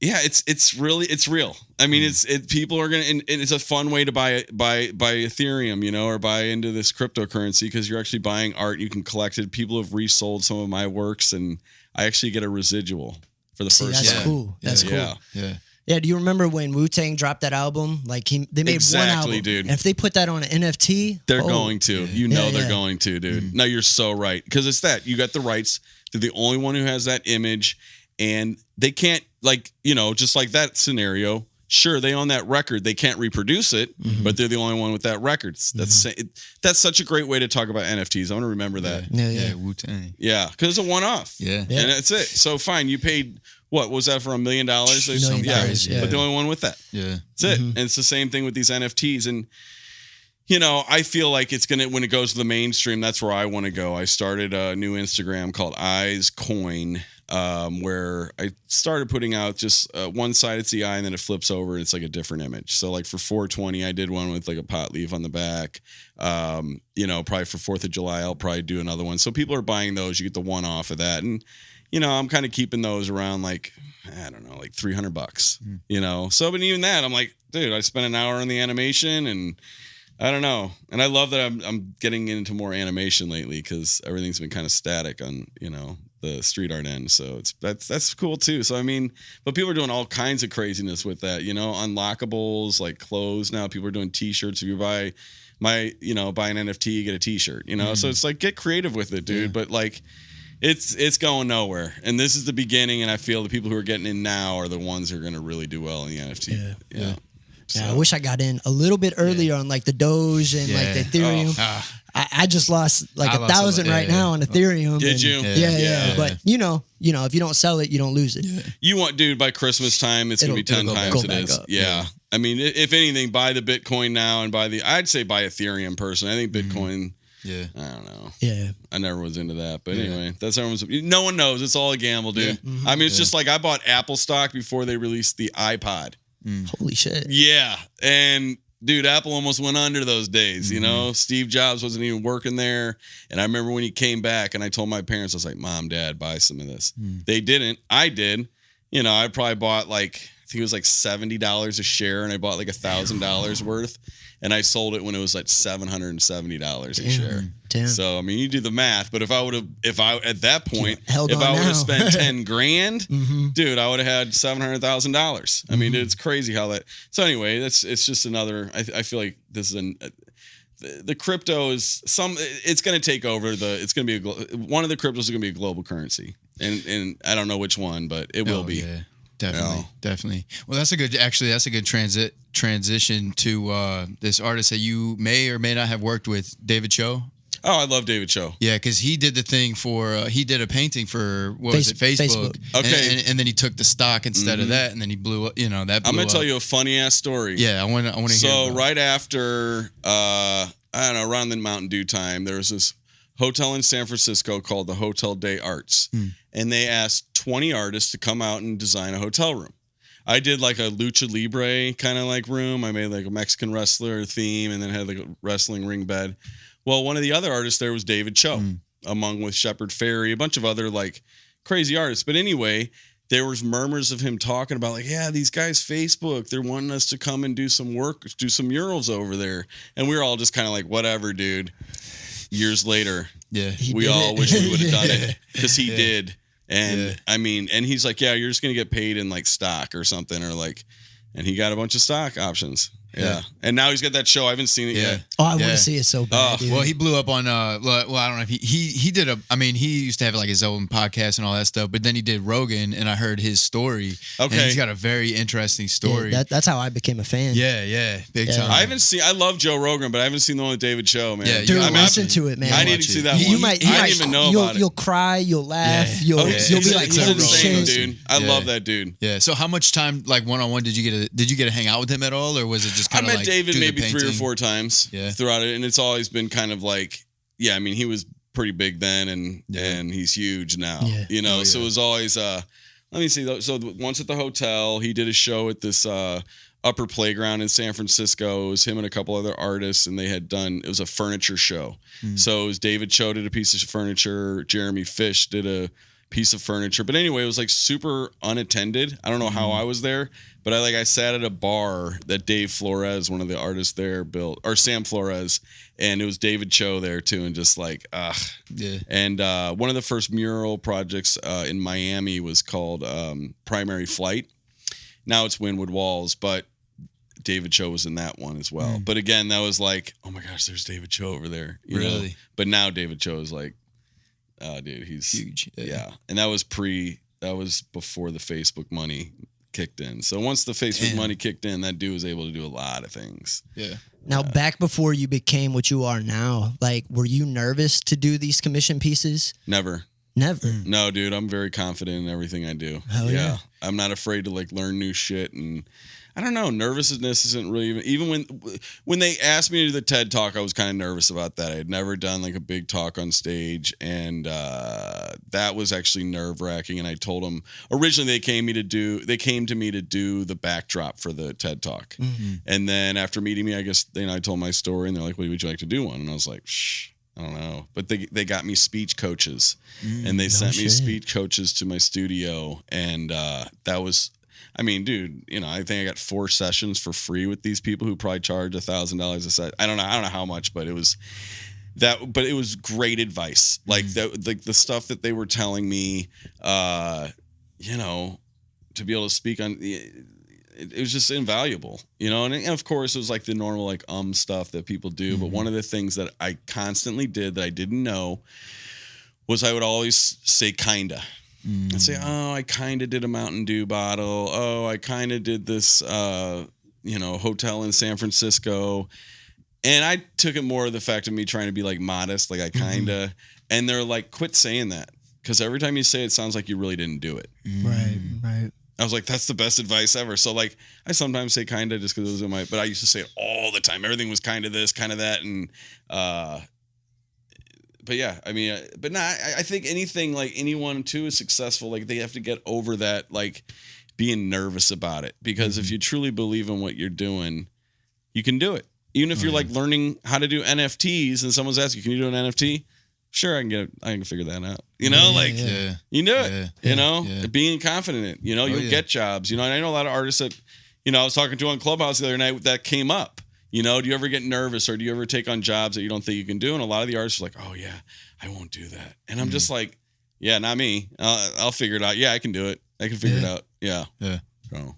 it's real. I mean, people are gonna, and it's a fun way to buy Ethereum, you know, or buy into this cryptocurrency because you're actually buying art. You can collect it. People have resold some of my works, and I actually get a residual for the first time. That's cool. That's cool. Yeah. Yeah, do you remember when Wu-Tang dropped that album? Like they made one album. Dude. And if they put that on an NFT, they're going to. You know they're going to, dude. No, you're so right. Because it's that. You got the rights. They're the only one who has that image. And they can't, like, you know, just like that scenario. Sure, they own that record. They can't reproduce it, but they're the only one with that record. That's such a great way to talk about NFTs. I want to remember that. Yeah, Wu-Tang. Yeah, because it's a one-off. Yeah. And that's it. So fine, you paid, what was that, for $1 million? Yeah. But the only one with that. Yeah. That's it. And it's the same thing with these NFTs. And, you know, I feel like it's going to, when it goes to the mainstream, that's where I want to go. I started a new Instagram called Eyez Coin, where I started putting out just one side, it's the eye, and then it flips over and it's like a different image. So like for 420, I did one with like a pot leaf on the back. You know, probably for 4th of July, I'll probably do another one. So people are buying those. You get the one off of that. And, you know, I'm kind of keeping those around like, I don't know, like $300, you know? So, but even that, I'm like, dude, I spent an hour on the animation and I don't know. And I love that I'm getting into more animation lately because everything's been kind of static on, you know, the street art end. So that's cool too. So, I mean, but people are doing all kinds of craziness with that, you know, unlockables, like clothes. Now people are doing t-shirts. If you buy buy an NFT, you get a t-shirt, you know? So it's like, get creative with it, dude. But like, it's going nowhere. And this is the beginning. And I feel the people who are getting in now are the ones who are going to really do well in the NFT. Yeah. Yeah, I wish I got in a little bit earlier on like the Doge and like the Ethereum. I just lost like 1,000 right now on Ethereum. Did you? Yeah. But you know, if you don't sell it, you don't lose it. You want, dude, by Christmas time, it's going to be 10 times it is. Yeah. I mean, if anything, buy the Bitcoin now and I'd say buy Ethereum personally. I think Bitcoin, I don't know. Yeah. I never was into that. But anyway, that's everyone's, no one knows. It's all a gamble, dude. I mean, it's just like I bought Apple stock before they released the iPod. Holy shit. Yeah. And dude, Apple almost went under those days, you know? Steve Jobs wasn't even working there. And I remember when he came back and I told my parents, I was like, Mom, Dad, buy some of this. They didn't. I did. You know, I probably bought like, I think it was like $70 a share and I bought like $1,000 worth. And I sold it when it was like $770 a share. Damn. So, I mean, you do the math, but if I at that point, if I would have spent 10 grand, dude, I would have had $700,000. I mean, it's crazy how that, so anyway, it's just another, I feel like this is the crypto is it's going to take over it's going to be one of the cryptos is going to be a global currency. And I don't know which one, but it will be. Yeah. Definitely. Well, that's a good transition to this artist that you may or may not have worked with, David Choe. Oh, I love David Choe. Yeah, because he did the thing for he did a painting for Facebook. Okay, and then he took the stock instead of that, and then he blew up. You know that. I'm gonna tell you a funny ass story. Yeah, I want to hear. So right after I don't know, around the Mountain Dew time, there was this hotel in San Francisco called the Hotel Des Arts, and they asked 20 artists to come out and design a hotel room. I did like a lucha libre kind of like room. I made like a Mexican wrestler theme, and then had like a wrestling ring bed. Well, one of the other artists there was David Choe, among with Shepard Fairey, a bunch of other like crazy artists. But anyway, there was murmurs of him talking about like, yeah, these guys Facebook, they're wanting us to come and do some work, do some murals over there. And we were all just kind of like, whatever, dude. Years later, we all wish we would have done it because he did. And I mean, and he's like, yeah, you're just going to get paid in like stock or something, or like, and he got a bunch of stock options. Yeah. And now he's got that show. I haven't seen it yet. Oh, I want to see it so bad. Well, he blew up on well, I don't know if he did he used to have like his own podcast and all that stuff, but then he did Rogan, and I heard his story. Okay. And he's got a very interesting story. Yeah, that's how I became a fan. Yeah. Big time. I love Joe Rogan, but I haven't seen the one with David Choe, man. Yeah, dude, listen to it, man. I need to see that one. I didn't even know about it. You'll cry, you'll laugh, you'll be like, he's insane, dude. I love that dude. Yeah. So how much time, like one-on-one, did you get to hang out with him at all, or was it just kind of like? I met David maybe 3 or 4 times throughout it, and it's always been kind of like, I mean, he was pretty big then, and he's huge now, you know. So it was always let me see. So once at the hotel, he did a show at this upper playground in San Francisco. It was him and a couple other artists, and it was a furniture show. So it was David Choe did a piece of furniture, Jeremy Fish did a piece of furniture, but anyway, it was like super unattended. I don't know how I was there, but I sat at a bar that Dave Flores, one of the artists there, built, or Sam Flores, and it was David Choe there too, and just like And one of the first mural projects in Miami was called Primary Flight. Now it's Wynwood Walls, but David Choe was in that one as well. But again, that was like, oh my gosh, there's David Choe over there. You know? But now David Choe is like, dude, he's huge. Yeah. And that was before the Facebook money kicked in. So once the Facebook money kicked in, that dude was able to do a lot of things. Yeah. Now, back before you became what you are now, like, were you nervous to do these commission pieces? Never. No, dude, I'm very confident in everything I do. Hell yeah. I'm not afraid to like learn new shit, and I don't know, nervousness isn't really even when they asked me to do the TED Talk, I was kind of nervous about that. I had never done like a big talk on stage, and that was actually nerve-wracking. And I told them originally they came to me to do the backdrop for the TED Talk, and then after meeting me, I guess I told my story, and they're like, "Well, would you like to do one?" And I was like, "Shh." I don't know, but they got me speech coaches, and they sent me speech coaches to my studio, and that was, I mean, dude, I think I got 4 sessions for free with these people who probably charge $1,000 a set. I don't know how much, but it was great advice. Like the stuff that they were telling me, to be able to speak on. It was just invaluable, and of course it was like the normal like stuff that people do. But one of the things that I constantly did that I didn't know was I would always say kinda. I'd say, oh, I kinda did a Mountain Dew bottle. Oh, I kinda did this hotel in San Francisco. And I took it more of the fact of me trying to be like modest, like I kind of, and they're like, quit saying that. Because every time you say it, it sounds like you really didn't do it. Right. I was like, that's the best advice ever. So like, I sometimes say kind of just because it was in my, but I used to say it all the time. Everything was kind of this, kind of that. And, but yeah, I mean, I think anything like anyone too is successful. Like they have to get over that, like being nervous about it. Because if you truly believe in what you're doing, you can do it. Even if you're like learning how to do NFTs and someone's asking, can you do an NFT? Sure, I can figure that out. You know, you do it, being confident in it, you'll get jobs, and I know a lot of artists that, I was talking to on Clubhouse the other night that came up, do you ever get nervous or do you ever take on jobs that you don't think you can do? And a lot of the artists are like, oh yeah, I won't do that. And I'm just like, yeah, not me. I'll figure it out. Yeah, I can do it. I can figure it out. Yeah. Yeah. So.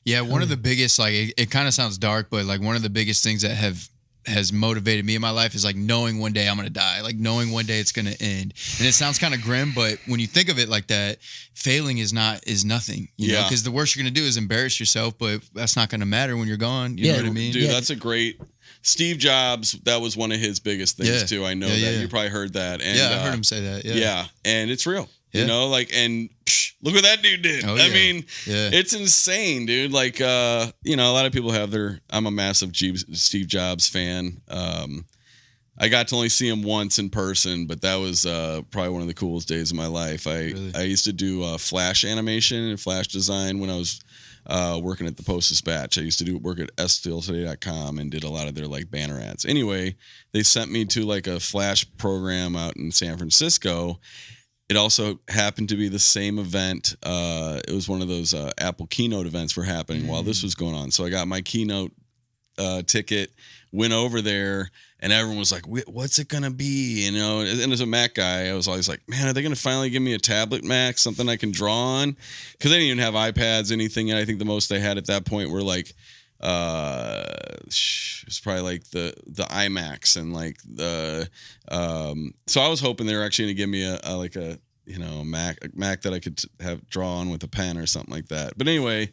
Yeah, one of the biggest, like, it kind of sounds dark, but like one of the biggest things that has motivated me in my life is like knowing one day I'm going to die, like knowing one day it's going to end. And it sounds kind of grim, but when you think of it like that, failing is nothing, you know, because the worst you're going to do is embarrass yourself, but that's not going to matter when you're gone. You know what I mean? Dude, that's a great, Steve Jobs, that was one of his biggest things too. I know that. You probably heard that. And, I heard him say that. Yeah. And it's real. And look what that dude did. I mean, it's insane, dude. Like, a lot of people have I'm a massive Steve Jobs fan. I got to only see him once in person, but that was probably one of the coolest days of my life. I used to do Flash animation and Flash design when I was working at the Post-Dispatch. I used to work at STLtoday.com and did a lot of their like banner ads. Anyway, they sent me to like a Flash program out in San Francisco. It also happened to be the same event. It was one of those Apple keynote events were happening while this was going on. So I got my keynote ticket, went over there, and everyone was like, what's it going to be? And as a Mac guy, I was always like, man, are they going to finally give me a tablet Mac, something I can draw on? Because they didn't even have iPads, anything. And I think the most they had at that point were like, it's probably like the iMacs and like the so I was hoping they were actually gonna give me a Mac that I could have draw on with a pen or something like that. But anyway,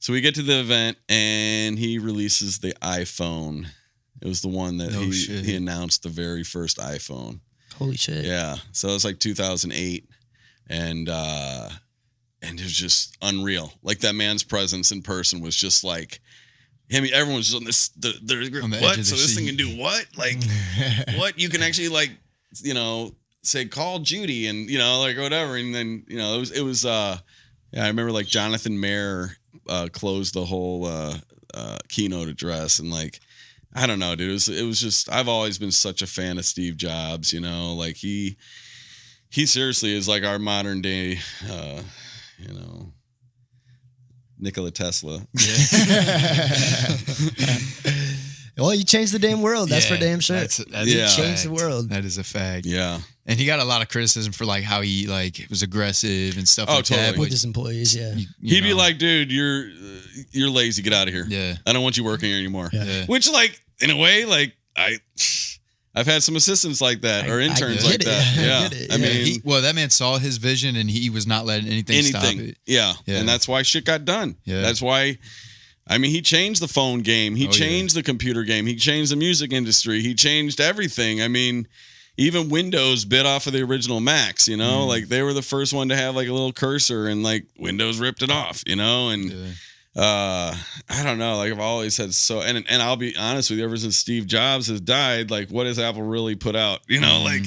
so we get to the event and he releases the iPhone. It was the one that he announced, the very first iPhone. Holy shit. Yeah. So it was like 2008 and it was just unreal. Like that man's presence in person was just like everyone was just on this. What? So this thing can do what? Like, what? You can actually like, say call Judy and like whatever. And then it was. I remember like Jonathan Mayer closed the whole keynote address and like, I don't know, dude. It was just. I've always been such a fan of Steve Jobs. Like he seriously is like our modern day. Nikola Tesla. Well, you changed the damn world. That's for damn sure. That's changed the world. That is a fact. Yeah. And he got a lot of criticism for like how he like was aggressive and stuff like totally. that. With his employees, He'd be like, dude, you're lazy. Get out of here. Yeah. I don't want you working here anymore. Yeah. Which like, in a way, like I've had some assistants like that or interns like that. Yeah. I mean, that man saw his vision and he was not letting anything stop it. Yeah. And that's why shit got done. Yeah. That's why, he changed the phone game. He changed the computer game. He changed the music industry. He changed everything. Even Windows bit off of the original Macs, like they were the first one to have like a little cursor and like Windows ripped it off, and I don't know, like I've always had and I'll be honest with you, ever since Steve Jobs has died, like what has Apple really put out? Like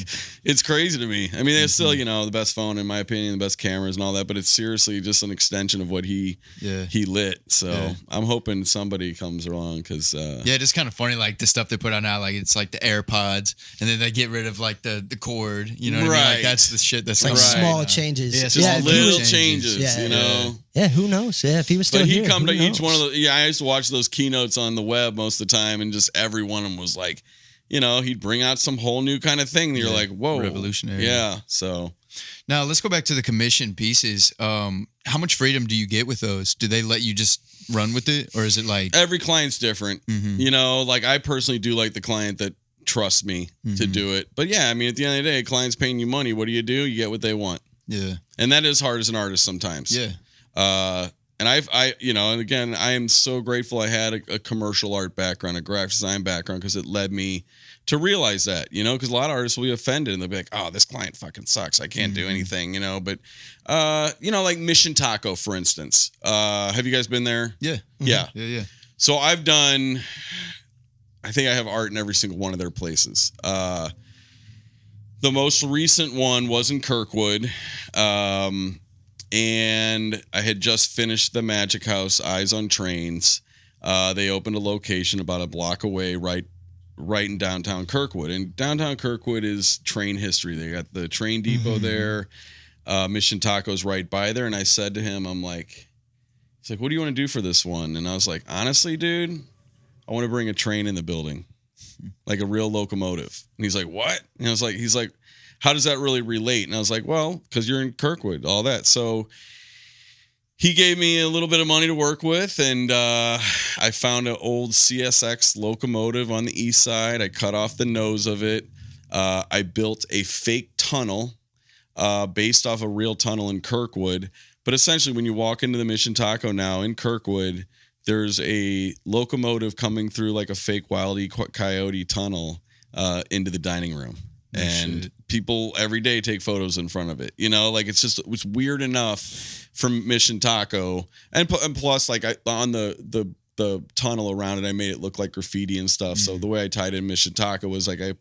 it's crazy to me. They're still, the best phone in my opinion, the best cameras and all that, but it's seriously just an extension of what he lit. So I'm hoping somebody comes along because just kind of funny, like the stuff they put out now, like it's like the AirPods and then they get rid of like the cord, what I mean? Like that's the shit that's like small changes. Yeah, just little changes, Yeah, who knows? Yeah, if he was still here. Come to each one of the I used to watch those keynotes on the web most of the time, and just every one of them was like, he'd bring out some whole new kind of thing. And you're like, whoa, revolutionary. Yeah. So now let's go back to the commission pieces. How much freedom do you get with those? Do they let you just run with it, or is it like every client's different? Like I personally do like the client that trusts me to do it. But yeah, at the end of the day, client's paying you money. What do? You get what they want. Yeah, and that is hard as an artist sometimes. Yeah. And and again, I am so grateful I had a commercial art background, a graphic design background, because it led me to realize that, because a lot of artists will be offended and they'll be like, oh, this client fucking sucks. I can't do anything, but, like Mission Taco, for instance. Have you guys been there? Yeah. Yeah. Yeah. So I think I have art in every single one of their places. The most recent one was in Kirkwood. And I had just finished the Magic House, Eyes on Trains. They opened a location about a block away, right in downtown Kirkwood. And downtown Kirkwood is train history. They got the train depot there. Mission Taco's right by there. And I said to him, he's like, what do you want to do for this one? And I was like, honestly, dude, I want to bring a train in the building, like a real locomotive. And he's like, what? And he's like, how does that really relate? And I was like, well, because you're in Kirkwood, all that. So he gave me a little bit of money to work with, and I found an old CSX locomotive on the east side. I cut off the nose of it. I built a fake tunnel based off a real tunnel in Kirkwood. But essentially, when you walk into the Mission Taco now in Kirkwood, there's a locomotive coming through like a fake Wile E. Coyote tunnel into the dining room. And people every day take photos in front of it. It's weird enough from Mission Taco. And plus, like on the tunnel around it, I made it look like graffiti and stuff. So the way I tied in Mission Taco was like I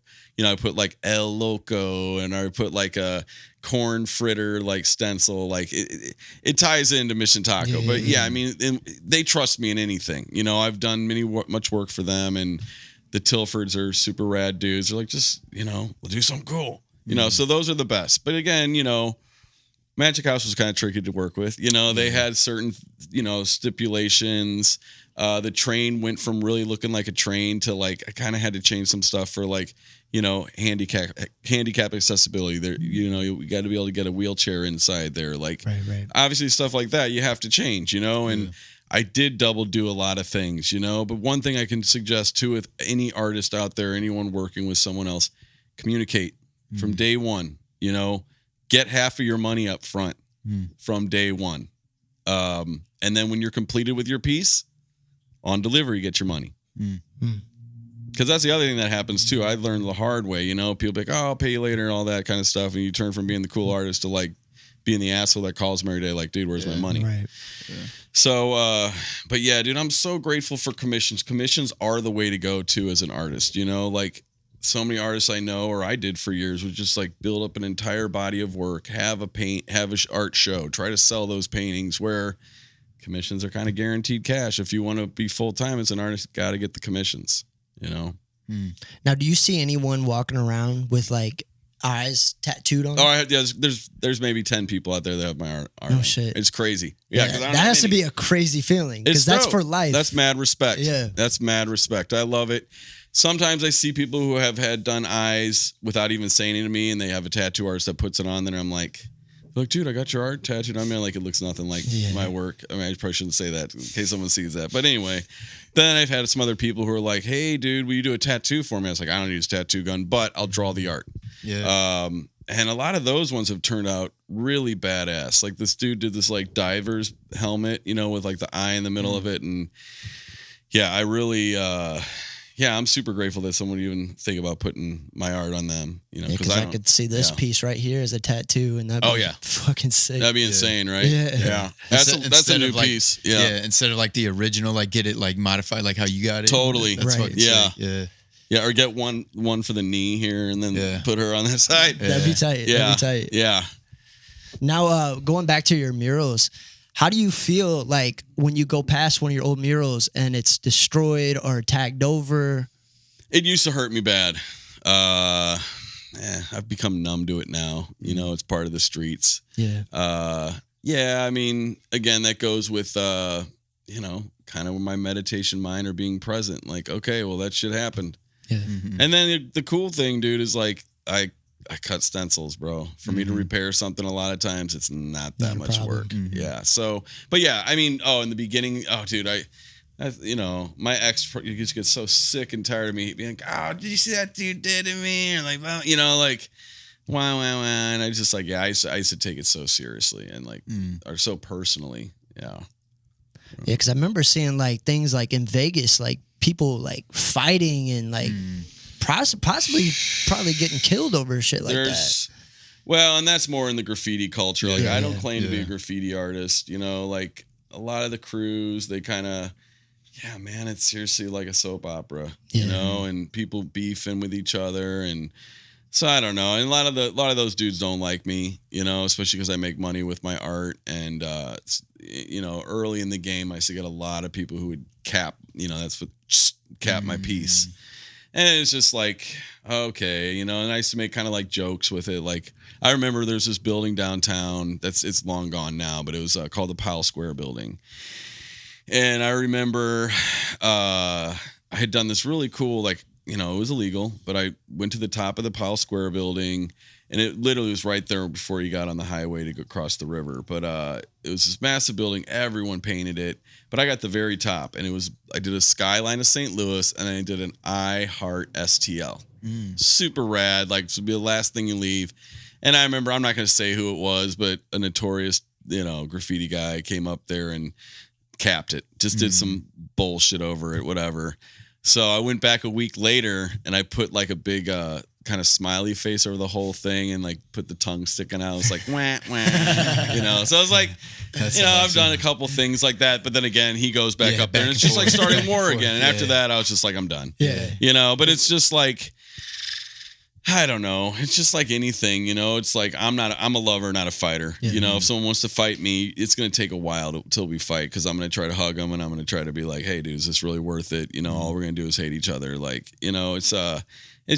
put like El Loco, and I put like a corn fritter like stencil. Like it ties into Mission Taco. But I mean, they trust me in anything. I've done much work for them, and the Tilfords are super rad dudes. They're like, just, we'll do something cool. So those are the best. But again, Magic House was kind of tricky to work with. They had certain, stipulations. The train went from really looking like a train to like, I kind of had to change some stuff for like, handicap accessibility. There, you got to be able to get a wheelchair inside there. Like, right. Obviously stuff like that you have to change, and I did double do a lot of things, but one thing I can suggest too, with any artist out there, anyone working with someone else, communicate from day one, get half of your money up front from day one. And then when you're completed with your piece, on delivery, get your money. Because that's the other thing that happens too. I learned the hard way, people be like, oh, I'll pay you later and all that kind of stuff. And you turn from being the cool artist to like being the asshole that calls them every day like, dude, where's my money? Right. Yeah. So, but yeah, dude, I'm so grateful for commissions. Commissions are the way to go too as an artist, like so many artists I know, or I did for years, would just like build up an entire body of work, have a art show, try to sell those paintings, where commissions are kind of guaranteed cash. If you want to be full-time as an artist, got to get the commissions, Now, do you see anyone walking around with like Eyez tattooed on? Oh, there's maybe 10 people out there that have my art. No shit. It's crazy. Yeah, that has to be a crazy feeling, because that's for life. That's mad respect. Yeah, that's mad respect. I love it. Sometimes I see people who have done Eyez without even saying it to me, and they have a tattoo artist that puts it on. Then I'm like, look, dude, I got your art tattooed on me. Like, it looks nothing like my work. I mean, I probably shouldn't say that in case someone sees that. But anyway, then I've had some other people who are like, hey, dude, will you do a tattoo for me? I was like, I don't use a tattoo gun, but I'll draw the art. Yeah. And a lot of those ones have turned out really badass. Like this dude did this like diver's helmet, with like the eye in the middle of it. And yeah, I really, I'm super grateful that someone would even think about putting my art on them, because I could see this piece right here as a tattoo, and that'd be fucking sick. That'd be insane, right? Yeah. That's a new piece. Yeah. Instead of like the original, like get it like modified, like how you got it. Totally. That's right. Yeah, or get one for the knee here, and then put her on that side. That'd be tight. Yeah. That'd be tight. Yeah. Now, going back to your murals, how do you feel like when you go past one of your old murals and it's destroyed or tagged over? It used to hurt me bad. I've become numb to it now. It's part of the streets. Yeah. I mean, again, that goes with, kind of my meditation mind or being present. Like, okay, well, that shit happened. Yeah. And then the cool thing, dude, is like, I cut stencils, bro. For me to repair something, a lot of times it's not that much work. Yeah. So, but yeah, I mean, in the beginning, dude, my ex just gets so sick and tired of me being like, oh, did you see that dude did to me? Or like, well, like, wow. And I just like, I used to take it so seriously and like, or so personally. Yeah. Yeah, because I remember seeing like things like in Vegas, like people like fighting and like possibly probably getting killed over shit like that. Well, and that's more in the graffiti culture. Like, I don't claim to be a yeah. graffiti artist. You know, like a lot of the crews, they kind of, yeah, man, it's seriously like a soap opera. You know, and people beefing with each other, and so I don't know. And a lot of those dudes don't like me. You know, especially because I make money with my art, and you know, early in the game, I used to get a lot of people who would cap. You know, that's what cap my piece. And it's just like, okay, you know, and I used to make kind of like jokes with it. Like, I remember there's this building downtown it's long gone now, but it was called the Powell Square building. And I remember I had done this really cool, like, you know, it was illegal, but I went to the top of the Powell Square building, and it literally was right there before you got on the highway to go across the river. But it was this massive building. Everyone painted it. But I got the very top, and I did a skyline of St. Louis, and I did an I Heart STL. Super rad. Like, this would be the last thing you leave. And I remember, I'm not going to say who it was, but a notorious, you know, graffiti guy came up there and capped it. Just did some bullshit over it, whatever. So I went back a week later, and I put like a big kind of smiley face over the whole thing, and like put the tongue sticking out. It was like, wah, wah, you know. So I was like, That's you know, awesome. I've done a couple things like that, but then again, he goes back Yeah, up there, and back it's and just like forth, starting back war and forth, again. And yeah. after that, I was just like, I'm done. Yeah. You know, but it's just like, I don't know. It's just like anything, you know. It's like I'm a lover, not a fighter. Yeah. You know, if someone wants to fight me, it's going to take a while till we fight, because I'm going to try to hug them, and I'm going to try to be like, hey, dude, is this really worth it? You know, all we're going to do is hate each other. Like, you know, it's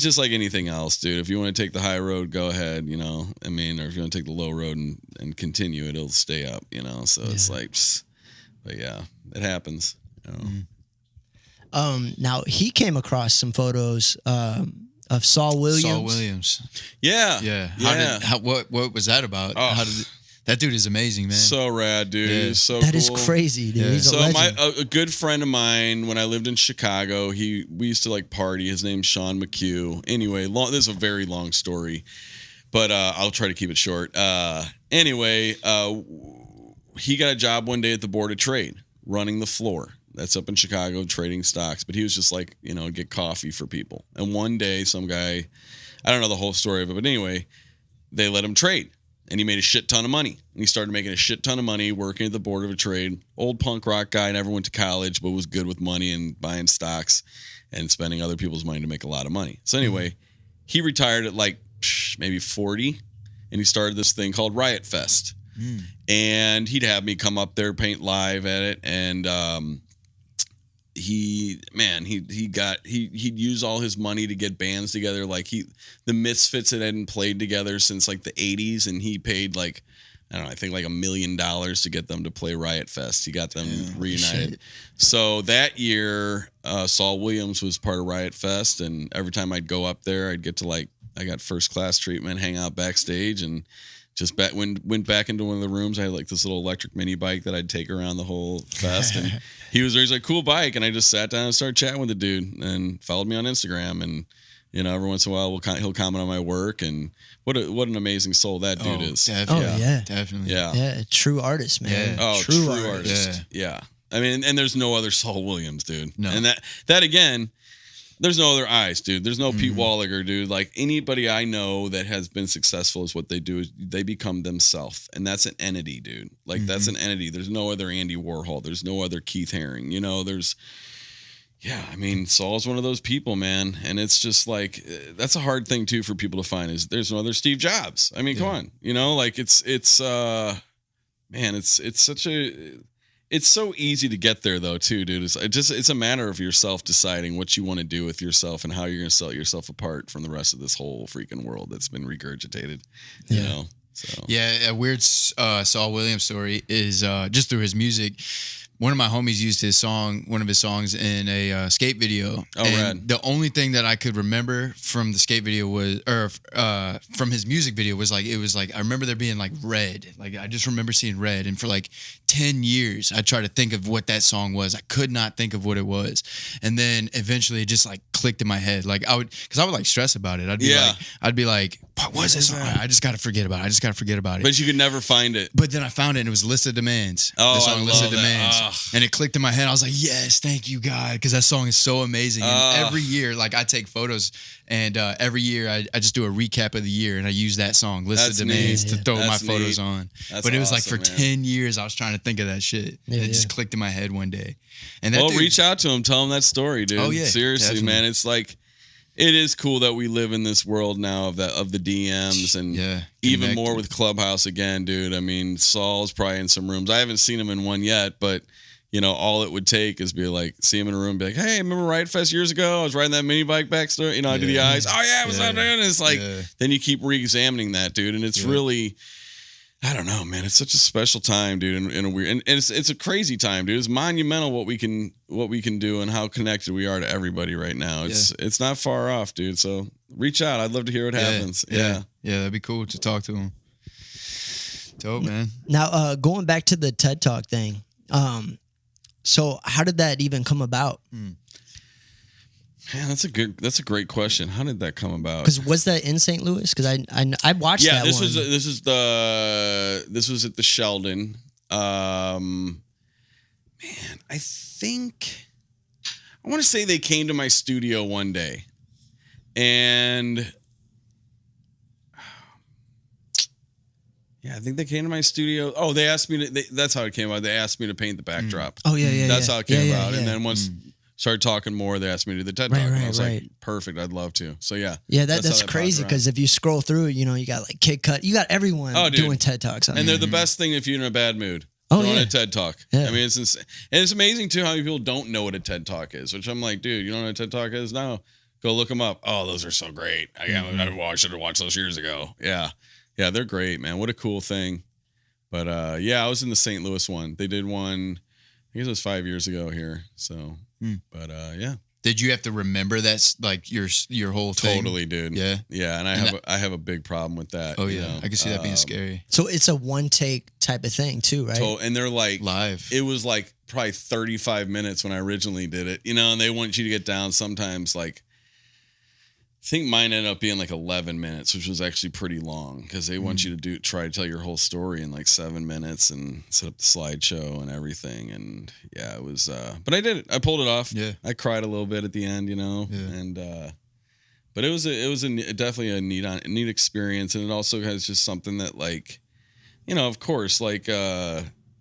just like anything else, dude. If you want to take the high road, go ahead, you know. I mean, or if you want to take the low road and continue, it'll stay up, you know. So it's like, but yeah, it happens. You know? Now he came across some photos of Saul Williams. Saul Williams. Yeah. Yeah. What was that about? Oh. How did that dude is amazing, man. So rad, dude. Yeah. He's so That cool. is crazy, dude. Yeah. He's a So legend. a good friend of mine, when I lived in Chicago, we used to like party. His name's Sean McHugh. Anyway, this is a very long story, but I'll try to keep it short. Anyway, he got a job one day at the Board of Trade, running the floor. That's up in Chicago, trading stocks. But he was just like, you know, get coffee for people. And one day, some guy, I don't know the whole story of it, but anyway, they let him trade. And he made a shit ton of money. And he started making a shit ton of money working at the Board of Trade. Old punk rock guy, never went to college, but was good with money and buying stocks and spending other people's money to make a lot of money. So anyway, he retired at like maybe 40, and he started this thing called Riot Fest. And he'd have me come up there, paint live at it, and he'd use all his money to get bands together. Like the Misfits hadn't played together since like the 80s, and he paid like, I don't know, I think like $1 million to get them to play Riot Fest. He got them reunited. shit. So that year, Saul Williams was part of Riot Fest, and every time I'd go up there, I'd get to like, I got first class treatment, hang out backstage, and just went back into one of the rooms. I had like this little electric mini bike that I'd take around the whole fest, and he's like, cool bike, and I just sat down and started chatting with the dude, and followed me on Instagram, and you know, every once in a while he'll comment on my work, and what an amazing soul that dude is. Definitely. Oh, yeah. Definitely. Yeah. Yeah, true artist, man. Yeah. Oh, true artist. Yeah. I mean, and there's no other Saul Williams, dude. No. And that again, there's no other Eyez, dude. There's no Peat Wollaeger, dude. Like, anybody I know that has been successful is what they do is they become themselves. And that's an entity, dude. Like, that's an entity. There's no other Andy Warhol. There's no other Keith Haring. You know, I mean, Saul's one of those people, man. And it's just like, that's a hard thing too for people to find, is there's no other Steve Jobs. I mean, come on, you know, like it's so easy to get there though too, dude. It's a matter of yourself deciding what you want to do with yourself and how you're going to set yourself apart from the rest of this whole freaking world that's been regurgitated, you know? So. Yeah, a weird Saul Williams story is just through his music. One of my homies used one of his songs in a skate video. Oh, and rad. The only thing that I could remember from the skate video from his music video was like, it was like, I remember there being like red. Like, I just remember seeing red. And for like 10 years, I tried to think of what that song was. I could not think of what it was. And then eventually it just like clicked in my head. Like, because I would like stress about it. I'd be like, what was this song? I just got to forget about it. But you could never find it. But then I found it and it was Listed Demands. Oh, the song I Listed love that. Demands. And it clicked in my head. I was like, yes, thank you, God. Because that song is so amazing. And every year, like I take photos and every year I just do a recap of the year and I use that song, Listed Demands, to throw my photos on. But it was like for 10 years, I was trying to think of that shit. And it just clicked in my head one day. And that dude, reach out to him. Tell him that story, dude. Oh, yeah. Seriously, Definitely. man. It's like, it is cool that we live in this world now of the DMs and even more with Clubhouse again, dude. I mean, Saul's probably in some rooms. I haven't seen him in one yet, but you know, all it would take is be like, see him in a room, be like, hey, remember Ride Fest years ago? I was riding that mini bike back there. You know, I do the Eyez. Oh yeah, what's up, dude? And it's like, then you keep re-examining that, dude, and it's really. I don't know, man. It's such a special time, dude, in a weird, and it's a crazy time, dude. It's monumental what we can do and how connected we are to everybody right now. It's not far off, dude. So reach out. I'd love to hear what happens. Yeah, that'd be cool to talk to him. Dope, man. Now, going back to the TED Talk thing, so how did that even come about? Man, that's a great question. How did that come about? Because was that in St. Louis? Because I watched that this one. This was at the Sheldon. Man, I think I want to say they came to my studio one day, and I think they came to my studio. Oh, they asked me to. That's how it came about. They asked me to paint the backdrop. Oh yeah. That's how it came about. And then once. Started talking more. They asked me to do the TED Talk. And I was like, perfect. I'd love to. So yeah. Yeah, that's crazy because if you scroll through, you know, you got like Kid Cut. You got everyone doing TED Talks. And they're the best thing if you're in a bad mood. Oh, on a TED Talk. Yeah. I mean, it's insane. And it's amazing too how many people don't know what a TED Talk is, which I'm like, dude, you don't know what a TED Talk is? No. Go look them up. Oh, those are so great. I should have watched those years ago. Yeah. Yeah, they're great, man. What a cool thing. But I was in the St. Louis one. They did one, I guess it was 5 years ago here. So, but yeah. Did you have to remember that's like your whole thing? Totally, dude. Yeah. Yeah, and I have a big problem with that. Oh yeah, you know? I can see that being scary. So it's a one take type of thing too, right? And they're like live. It was like probably 35 minutes when I originally did it, you know, and they want you to get down sometimes like I think mine ended up being like 11 minutes, which was actually pretty long because they want you to try to tell your whole story in like 7 minutes and set up the slideshow and everything. And yeah, it was, but I did it. I pulled it off. Yeah. I cried a little bit at the end, you know, and, but it was definitely a neat experience. And it also has just something that like, you know, of course, like,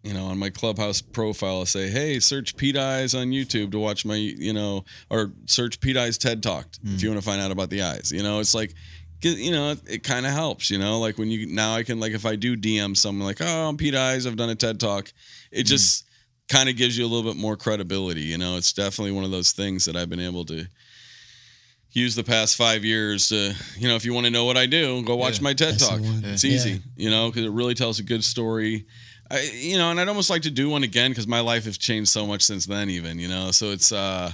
you know, on my Clubhouse profile, I say, hey, search Peat Eyez on YouTube to watch my, you know, or search Peat Eyez TED Talk if you want to find out about the Eyez. You know, it's like, you know, it kind of helps, you know, like when now I can, like, if I do DM someone like, oh, I'm Peat Eyez, I've done a TED Talk, it just kind of gives you a little bit more credibility. You know, it's definitely one of those things that I've been able to use the past 5 years to, you know, if you want to know what I do, go watch my TED Talk. It's easy, you know, because it really tells a good story. You know, and I'd almost like to do one again because my life has changed so much since then, even, you know. So it's, yeah,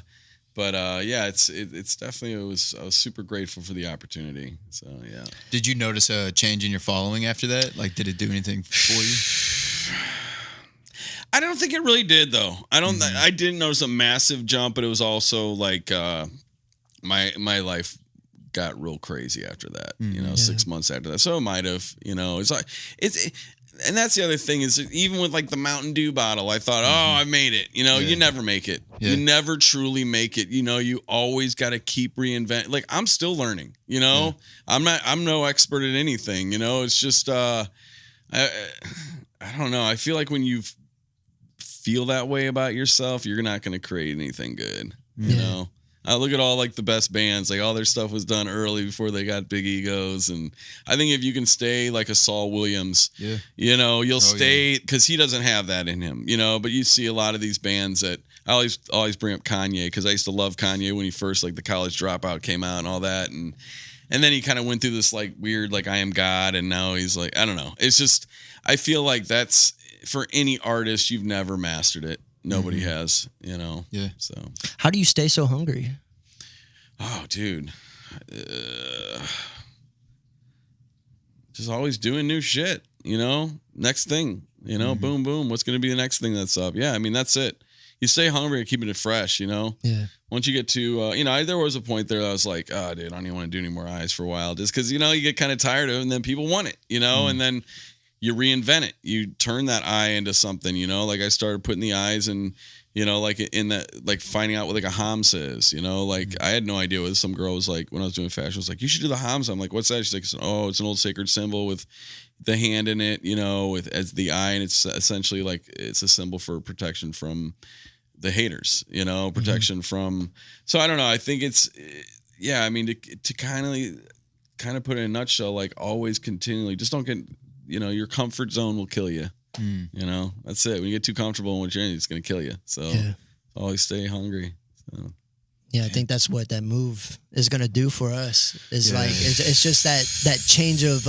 it's definitely. I was super grateful for the opportunity. So yeah. Did you notice a change in your following after that? Like, did it do anything for you? I don't think it really did, though. I didn't notice a massive jump, but it was also like my life got real crazy after that. You know, 6 months after that. So it might have. You know, it's like and that's the other thing is even with like the Mountain Dew bottle, I thought, oh, I made it. You know, you never make it. Yeah. You never truly make it. You know, you always got to keep reinventing. Like I'm still learning, you know, I'm no expert at anything, you know, it's just, I don't know. I feel like when you feel that way about yourself, you're not going to create anything good, you know? I look at all like the best bands, like all their stuff was done early before they got big egos. And I think if you can stay like a Saul Williams, you know, you'll stay because he doesn't have that in him, you know, but you see a lot of these bands that I always bring up Kanye because I used to love Kanye when he first like the College Dropout came out and all that. And then he kind of went through this like weird, like I am God. And now he's like, I don't know. It's just, I feel like that's for any artist, you've never mastered it. Nobody has, you know. Yeah. So, how do you stay so hungry? Oh, dude, just always doing new shit. You know, next thing. You know, boom, boom. What's going to be the next thing that's up? Yeah, I mean that's it. you stay hungry and keeping it fresh, you know? Yeah. Once you get to, there was a point there that I was like, oh, dude, I don't even want to do any more Eyez for a while. Just because, you get kind of tired of it and then people want it, and then you reinvent it. You turn that eye into something, like I started putting the Eyez in, like in that, like finding out what like a Hnbj is, like I had no idea what some girl was like when I was doing fashion. Was like, you should do the Hnbj. I'm like, what's that? She's like, oh, it's an old sacred symbol with the hand in it, with as the eye. And it's essentially like, it's a symbol for protection from the haters, protection from, so I don't know. I think it's, to kind of put it in a nutshell, like always continually, just don't get, your comfort zone will kill you. That's it. When you get too comfortable in what you're in, it's going to kill you. So always stay hungry. So. Yeah, I think that's what that move is going to do for us. Is like it's just that change of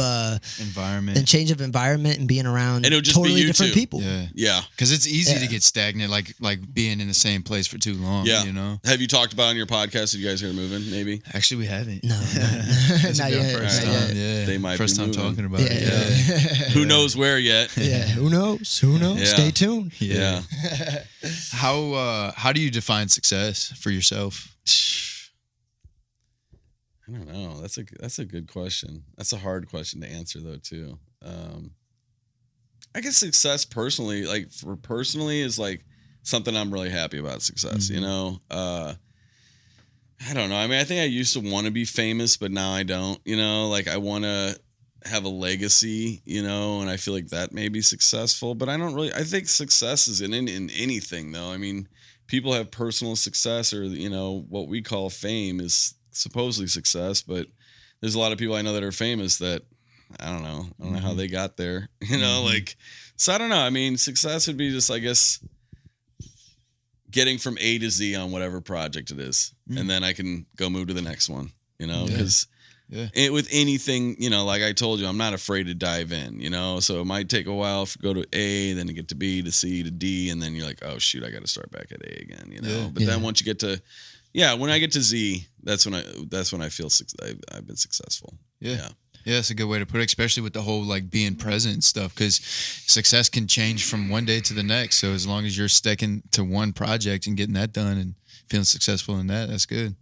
environment, and being around and just totally be different people. Yeah, because it's easy to get stagnant, like being in the same place for too long. Yeah, Have you talked about on your podcast that you guys are moving? Maybe. Actually, we haven't. No, not yet. First time. Yeah, they might first be time moving. talking about it. Yeah. Who knows where yet? Yeah, who knows? Yeah. Stay tuned. Yeah. How do you define success for yourself? I don't know. That's a good question. That's a hard question to answer though too. I guess success personally, is like something I'm really happy about. Success, I don't know. I mean, I think I used to want to be famous, but now I don't. Like I want to have a legacy, and I feel like that may be successful. But I don't really. I think success is in anything though. I mean, people have personal success, or what we call fame is supposedly success, but there's a lot of people I know that are famous that I don't know how they got there, so I don't know. I mean, success would be just, I guess, getting from A to Z on whatever project it is, and then I can go move to the next one, because with anything, like I told you, I'm not afraid to dive in, so it might take a while to go to A, then to get to B, to C, to D, and then you're like, oh shoot, I got to start back at A again, but then once you get to, when I get to Z, that's when I feel I've been successful. Yeah, that's a good way to put it, especially with the whole like being present and stuff, because success can change from one day to the next. So as long as you're sticking to one project and getting that done and feeling successful in that, that's good.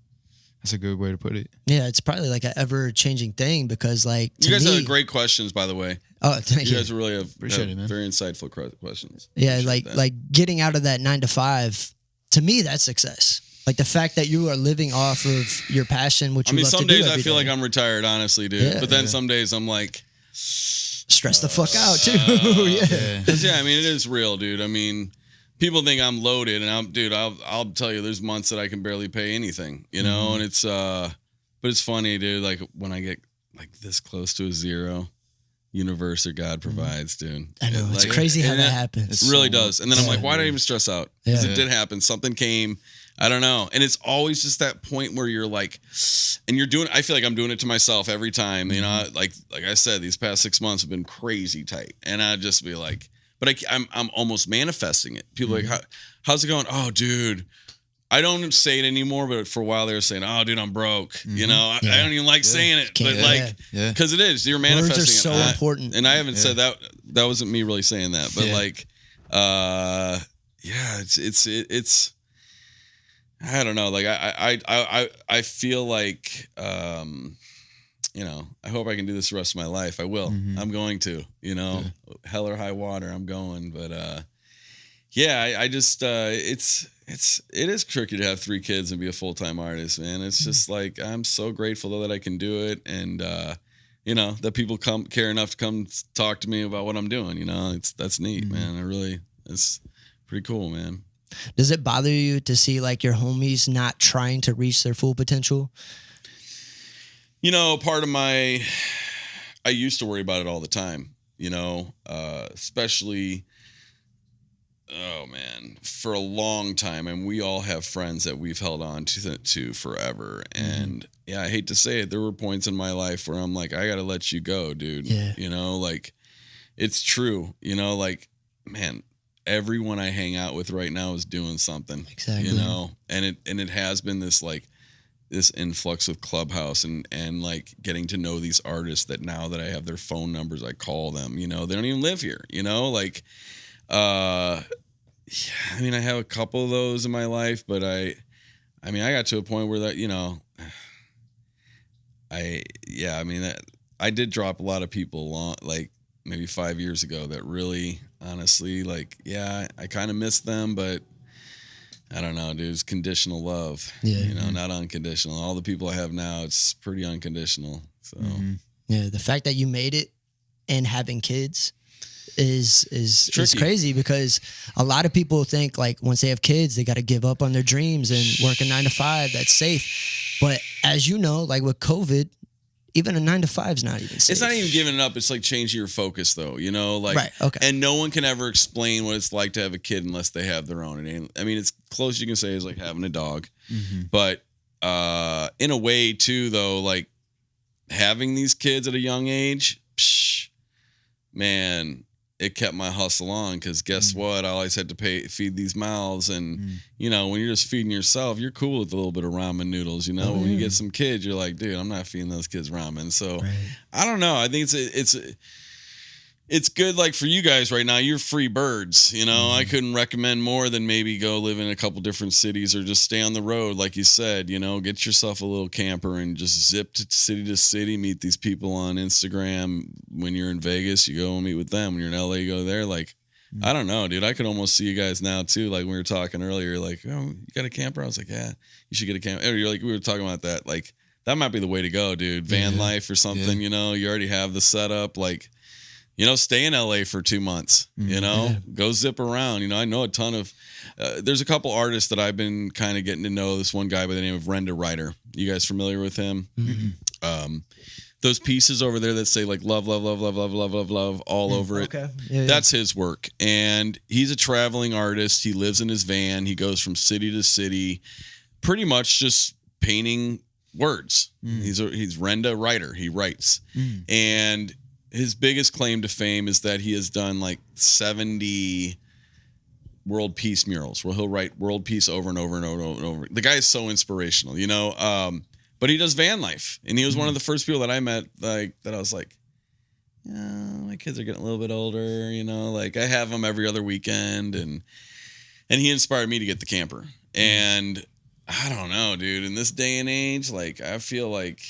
That's a good way to put it. Yeah, it's probably like an ever-changing thing because, like, you guys have great questions, by the way. Oh, thank you. You guys really have it, man. Very insightful questions. Yeah, like getting out of that 9 to 5. To me, that's success. Like the fact that you are living off of your passion, which you love to do. Some days I feel like I'm retired, honestly, dude. Yeah, but then some days I'm like, stress the fuck out too. I mean, it is real, dude. I mean, people think I'm loaded, and I'll tell you, there's months that I can barely pay anything, and it's but it's funny, dude. Like when I get like this close to a zero, universe or God provides, dude. I know, it's crazy how that happens. It really does. And then I'm like, why did I even stress out? Because it did happen. Something came. I don't know. And it's always just that point where you're like, and you're doing, I feel like I'm doing it to myself every time, like I said, these past 6 months have been crazy tight. And I'd just be like, but I'm almost manifesting it. People are like, how's it going? Oh, dude, I don't say it anymore, but for a while they were saying, oh, dude, I'm broke. I don't even like saying it, but because it is, you're manifesting. Words are so important. And I haven't said that. That wasn't me really saying that, but it's I don't know. Like I feel like, I hope I can do this the rest of my life. I will. I'm going to, hell or high water, I'm going. But I just it is tricky to have 3 kids and be a full-time artist, man. It's just like, I'm so grateful though that I can do it, and that people care enough to come talk to me about what I'm doing. That's neat, man. It's pretty cool, man. Does it bother you to see like your homies not trying to reach their full potential? Part of I used to worry about it all the time, especially, oh man, for a long time. And we all have friends that we've held on to forever. And I hate to say it, there were points in my life where I'm like, I got to let you go, dude. Yeah. Like it's true, like, man, everyone I hang out with right now is doing something. Exactly. And it has been this like this influx of Clubhouse and like getting to know these artists that now that I have their phone numbers, I call them, they don't even live here, like I mean, I have a couple of those in my life, but I got to a point where that, I did drop a lot of people like maybe 5 years ago that really, honestly, like, yeah, I kind of miss them, but I don't know, dude. It's conditional love. Yeah. Not unconditional. All the people I have now, it's pretty unconditional. So Yeah, the fact that you made it and having kids is tricky. crazy, because a lot of people think like once they have kids, they got to give up on their dreams and work a 9 to 5. That's safe. But as you know, like with COVID, even a 9 to 5 is not even safe. It's not even giving it up. It's like changing your focus, though. Like, right? Okay. And no one can ever explain what it's like to have a kid unless they have their own. I mean, it's close you can say is like having a dog, but in a way too, though, like having these kids at a young age, man, it kept my hustle on, because guess what? I always had to feed these mouths. And, when you're just feeding yourself, you're cool with a little bit of ramen noodles. When you get some kids, you're like, dude, I'm not feeding those kids ramen. So I don't know. I think it's good. Like for you guys right now, you're free birds. I couldn't recommend more than maybe go live in a couple different cities or just stay on the road. Like you said, get yourself a little camper and just zip to city, meet these people on Instagram. When you're in Vegas, you go and meet with them. When you're in LA, you go there. Like, I don't know, dude. I could almost see you guys now too. Like we were talking earlier, like, oh, you got a camper? I was like, yeah, you should get a camper. You're like, we were talking about that. Like that might be the way to go, dude. Van life or something, you already have the setup. Like, stay in LA for 2 months, go zip around. I know a ton of, there's a couple artists that I've been kind of getting to know. This one guy by the name of Hnbj. You guys familiar with him? Those pieces over there that say like love, love, love, love, love, love, love, love all over it. Okay. Yeah, that's his work. And he's a traveling artist. He lives in his van. He goes from city to city, pretty much just painting words. He's Hnbj. He writes. And his biggest claim to fame is that he has done like 70 world peace murals where he'll write world peace over and over and over and over. The guy is so inspirational, but he does van life. And he was one of the first people that I met, like, that I was like, my kids are getting a little bit older, like I have them every other weekend. And he inspired me to get the camper. And I don't know, dude, in this day and age, like, I feel like,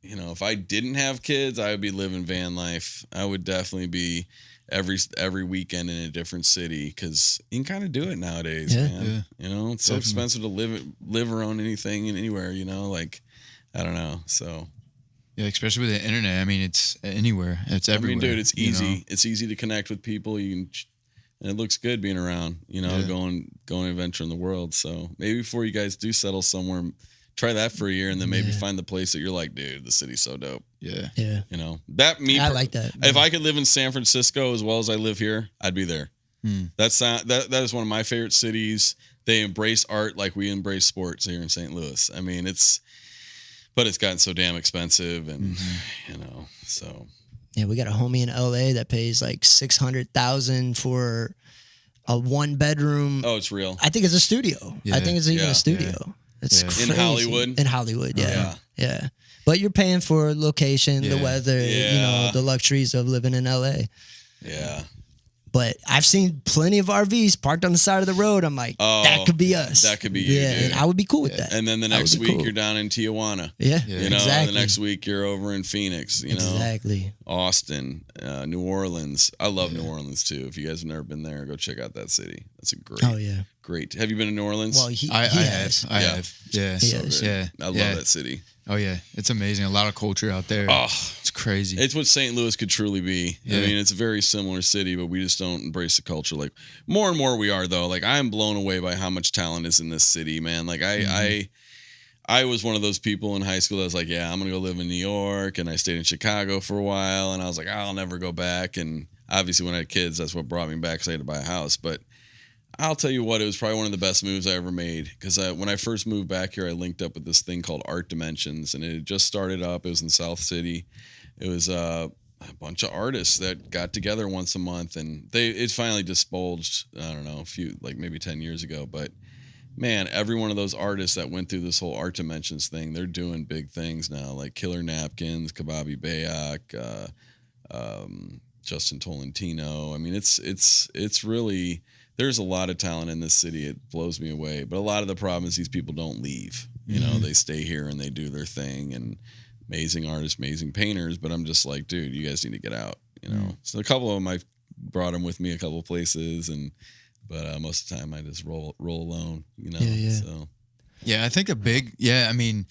if I didn't have kids, I would be living van life. I would definitely be every weekend in a different city, because you can kind of do it nowadays, man. Yeah. It's so expensive to live around anything and anywhere, like, I don't know. So yeah, especially with the internet. I mean, it's anywhere. It's everywhere. Dude, it's easy. It's easy to connect with people. And it looks good being around, going adventure in the world. So maybe before you guys do settle somewhere, try that for a year, and then maybe find the place that you're like, dude, the city's so dope. Yeah. Yeah. I like that. If I could live in San Francisco as well as I live here, I'd be there. That is one of my favorite cities. They embrace art like we embrace sports here in St. Louis. I mean, but it's gotten so damn expensive, and so. Yeah, we got a homie in LA that pays like $600,000 for a 1-bedroom. Oh, it's real. I think it's a studio. Yeah. I think it's even a studio. Yeah. It's crazy. In Hollywood. In Hollywood, yeah. But you're paying for location, the weather, the luxuries of living in LA. Yeah. But I've seen plenty of RVs parked on the side of the road. I'm like, that could be us. That could be you, dude. And I would be cool with that. And then the next week you're down in Tijuana. Yeah. Exactly. The next week you're over in Phoenix, Exactly. Austin, New Orleans. I love New Orleans too. If you guys have never been there, go check out that city. That's a great. Have you been to New Orleans? Well, I have. Yeah. Yeah. I love that city. Oh yeah, it's amazing. A lot of culture out there. Oh, it's crazy. It's what St. Louis could truly be. Yeah. I mean, it's a very similar city, but we just don't embrace the culture. Like more and more we are, though. Like I am blown away by how much talent is in this city, man. Like I was one of those people in high school that was like, yeah, I'm gonna go live in New York, and I stayed in Chicago for a while, and I was like, I'll never go back. And obviously, when I had kids, that's what brought me back, because I had to buy a house. But I'll tell you what, it was probably one of the best moves I ever made, because when I first moved back here, I linked up with this thing called Art Dimensions, and it had just started up. It was in South City. It was a bunch of artists that got together once a month, and it finally disbulged, I don't know, maybe 10 years ago. But man, every one of those artists that went through this whole Art Dimensions thing, they're doing big things now, like Killer Napkins, Kababi Bayak, Justin Tolentino. I mean, it's really, there's a lot of talent in this city. It blows me away. But a lot of the problem is these people don't leave. You know, they stay here and they do their thing, and amazing artists, amazing painters. But I'm just like, dude, you guys need to get out, you know? So a couple of them, I brought them with me a couple of places, but most of the time I just roll alone, you know? So. Yeah, I think I mean,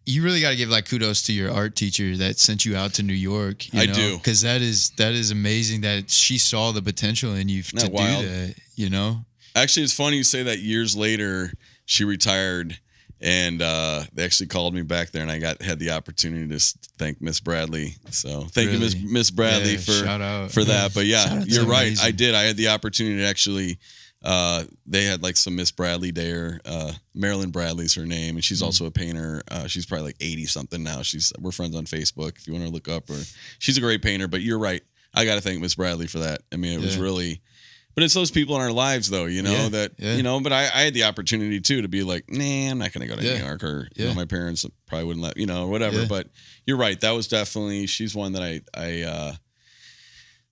you really got to give like kudos to your art teacher that sent you out to New York. I do, because that is amazing that she saw the potential in you to do that. You know, actually, it's funny you say that. Years later, she retired, and they actually called me back there, and I had the opportunity to thank Miss Bradley. So thank you, Miss Bradley, for that. But yeah, you're right. Amazing. I did. I had the opportunity to actually. They had like some Miss Bradley there. Marilyn Bradley's her name, and she's also a painter. She's probably like 80 something now. We're friends on Facebook if you want to look up her. She's a great painter. But you're right. I got to thank Miss Bradley for that. I mean, it was really. But it's those people in our lives, though, you know, you know, but I had the opportunity, too, to be like, nah, I'm not going to go to New York, or, you know, my parents probably wouldn't let, you know, or whatever. But you're right. That was definitely, she's one that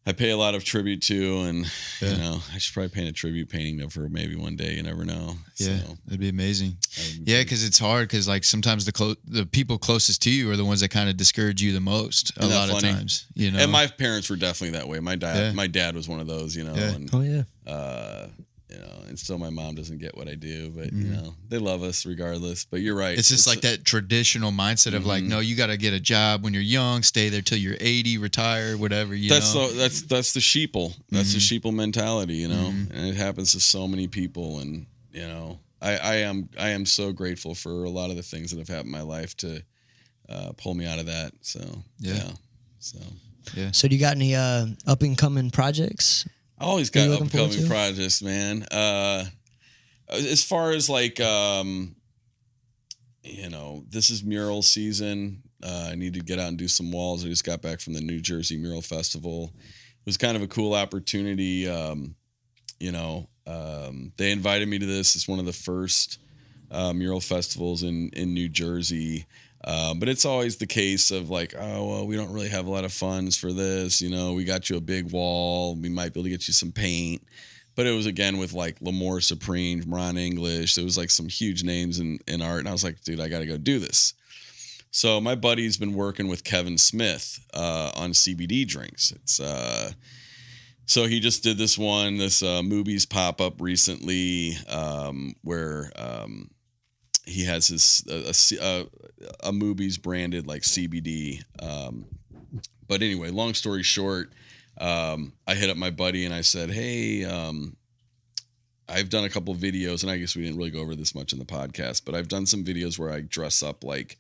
I pay a lot of tribute to, and, you know, I should probably paint a tribute painting of her maybe one day. You never know. Yeah, that'd be amazing. Because it's hard, because, like, sometimes the people closest to you are the ones that kind of discourage you the most a lot of times, you know. And my parents were definitely that way. My dad was one of those, you know. And, you know, and still my mom doesn't get what I do, but, you know, they love us regardless. But you're right. It's just like that traditional mindset of like, no, you got to get a job when you're young, stay there till you're 80, retire, whatever, you know. That's the sheeple. That's the sheeple mentality, you know, and it happens to so many people. And, you know, I am so grateful for a lot of the things that have happened in my life to pull me out of that. So, So do you got any up and coming projects? I always got upcoming projects, man. As far as like, you know, this is mural season. I need to get out and do some walls. I just got back from the New Jersey Mural Festival. It was kind of a cool opportunity. You know, they invited me to this. It's one of the first mural festivals in New Jersey. But it's always the case of like, oh, well, we don't really have a lot of funds for this. You know, we got you a big wall. We might be able to get you some paint. But it was, again, with like L'Amour Supreme, Ron English. There was like some huge names in art. And I was like, dude, I got to go do this. So my buddy's been working with Kevin Smith on CBD drinks. It's so he just did this Hnbj pop-up recently where he has his a Hnbj's branded like CBD. But anyway, long story short, I hit up my buddy and I said, hey, I've done a couple of videos, and I guess we didn't really go over this much in the podcast, but I've done some videos where I dress up like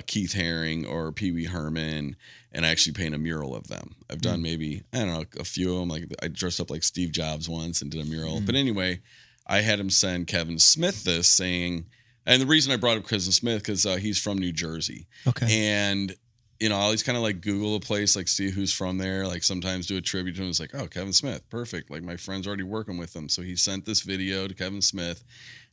Keith Haring or Pee Wee Herman, and I actually paint a mural of them. I've done maybe, I don't know, a few of them. Like I dressed up like Steve Jobs once and did a mural. But anyway, I had him send Kevin Smith this saying, and the reason I brought up Kevin Smith, because he's from New Jersey. Okay. And, you know, I always kind of like Google a place, like see who's from there, like sometimes do a tribute to him. It's like, oh, Kevin Smith, perfect. Like my friend's already working with him. So he sent this video to Kevin Smith.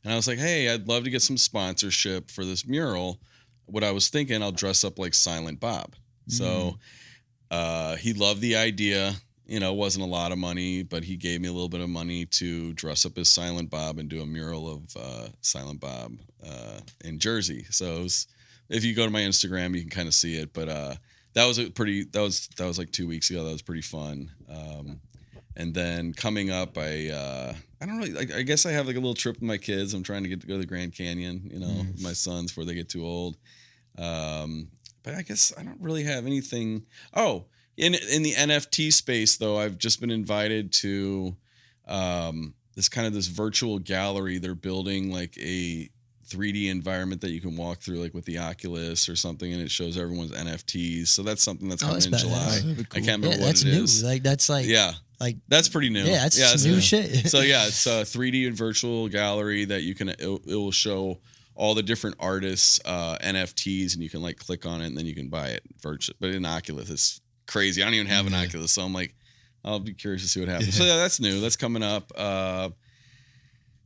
And I was like, hey, I'd love to get some sponsorship for this mural. What I was thinking, I'll dress up like Silent Bob. So he loved the idea. You know, it wasn't a lot of money, but he gave me a little bit of money to dress up as Silent Bob and do a mural of Silent Bob in Jersey. So it was, if you go to my Instagram, you can kind of see it. But that was like 2 weeks ago. That was pretty fun. And then coming up, I don't really, I guess I have like a little trip with my kids. I'm trying to get to go to the Grand Canyon, you know, with my sons before they get too old. But I guess I don't really have anything. Oh, in the NFT space, though, I've just been invited to this virtual gallery. They're building like a 3D environment that you can walk through, like with the Oculus or something, and it shows everyone's NFTs. So that's something that's coming in July. Cool. I can't remember what it is. Like that's like that's pretty new. Yeah, that's new shit. So yeah, it's a 3D and virtual gallery that you can. It will show all the different artists' NFTs, and you can like click on it, and then you can buy it virtually. But in Oculus, it's crazy. I don't even have an Oculus, so I'm like, I'll be curious to see what happens. So yeah, that's new. That's coming up.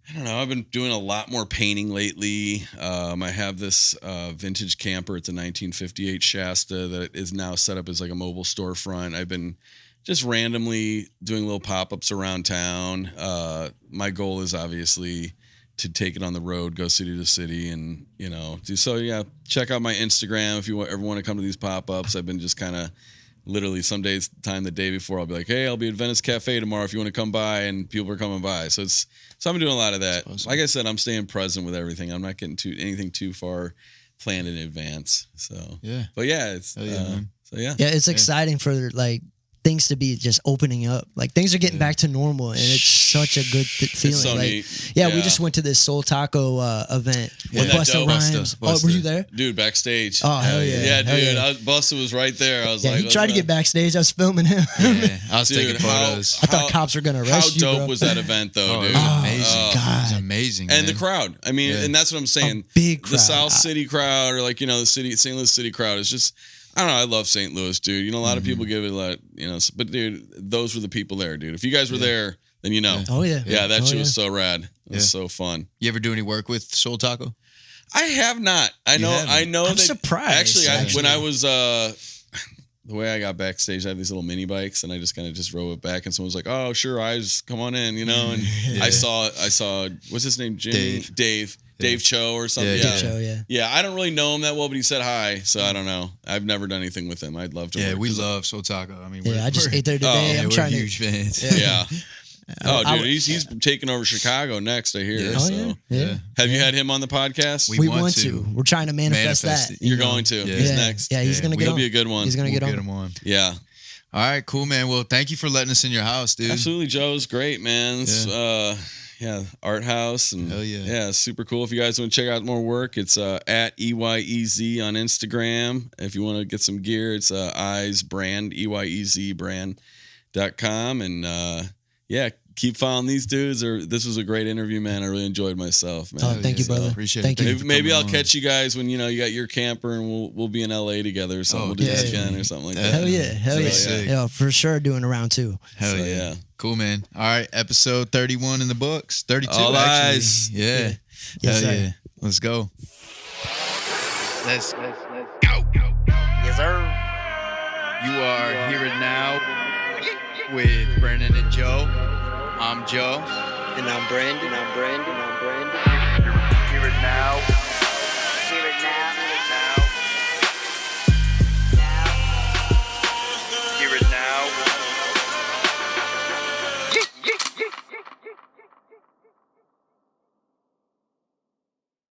I don't know. I've been doing a lot more painting lately. I have this vintage camper. It's a 1958 Shasta that is now set up as like a mobile storefront. I've been just randomly doing little pop-ups around town. My goal is obviously to take it on the road, go city to city, and do so. Yeah, check out my Instagram if you ever want to come to these pop-ups. I've been just kind of literally some days the day before I'll be like, hey, I'll be at Venice Cafe tomorrow if you want to come by, and people are coming by. So I've been doing a lot of that. Awesome. Like I said, I'm staying present with everything. I'm not getting anything too far planned in advance. So yeah, but yeah, it's it's exciting for like things to be just opening up. Like things are getting back to normal, and it's such a good feeling. It's so like, neat. we just went to this Soul Taco event with Busta Rhymes. Oh, were you there? Dude, backstage. Oh, hell yeah. Yeah, dude. Yeah. Busta was right there. I was like, he tried to get backstage. I was filming him. Yeah, I was taking photos. I thought cops were going to arrest you, How dope bro. was that event, though, dude? Amazing. God. It was amazing. And man. the crowd. I mean, and that's what I'm saying. A big crowd. The South City crowd, or like, the St. Louis City crowd is just, I don't know. I love St. Louis, dude. A lot of people give it a lot, but dude, those were the people there, dude. If you guys were there, then you know. Oh, yeah. Yeah, that shit was so rad. It was so fun. You ever do any work with Soul Taco? I have not. I know I'm that. surprised. Actually, when I was, the way I got backstage, I have these little mini bikes, and I just kind of just rode it back, and someone was like, "Oh, sure, Eyez, come on in," and I saw, what's his name, Jimmy? Dave Choe or something. Dave Choe, Yeah, I don't really know him that well, but he said hi, so I don't know. I've never done anything with him. I'd love to. Yeah, work we with love Soul Taco. I mean, I just ate there today. I'm we're trying huge fans. Yeah. Oh, dude, he's taking over Chicago next, I hear. Yeah. So. Yeah. Have you had him on the podcast? We want to. We're trying to manifest that. You're going to. Yeah. He's next. Yeah, he's going to get on. He'll be a good one. He's going to We'll get him on. Yeah. All right, cool, man. Well, thank you for letting us in your house, dude. Absolutely, Joe's great, man. It's, art house, and hell yeah, super cool. If you guys want to check out more work, it's at EYEZ on Instagram. If you want to get some gear, it's Eyez brand, EYEZ brand.com, and keep following these dudes. This was a great interview, man. I really enjoyed myself, man. Oh, thank you, brother. Appreciate it. Thank you. Maybe I'll catch you guys when you got your camper, and we'll be in LA together or something. We'll do this again or something like that. Hell yeah. Sick. Yeah, for sure doing a round two. Hell yeah. Cool, man. All right, episode 31 in the books. 32 All actually. Eyez. Yeah. Yes, Hell sir. yeah. Let's go. Let's go. Yes, sir. You are here and now with Brennan and Joe. I'm Joe. And I'm Brandon. Here and now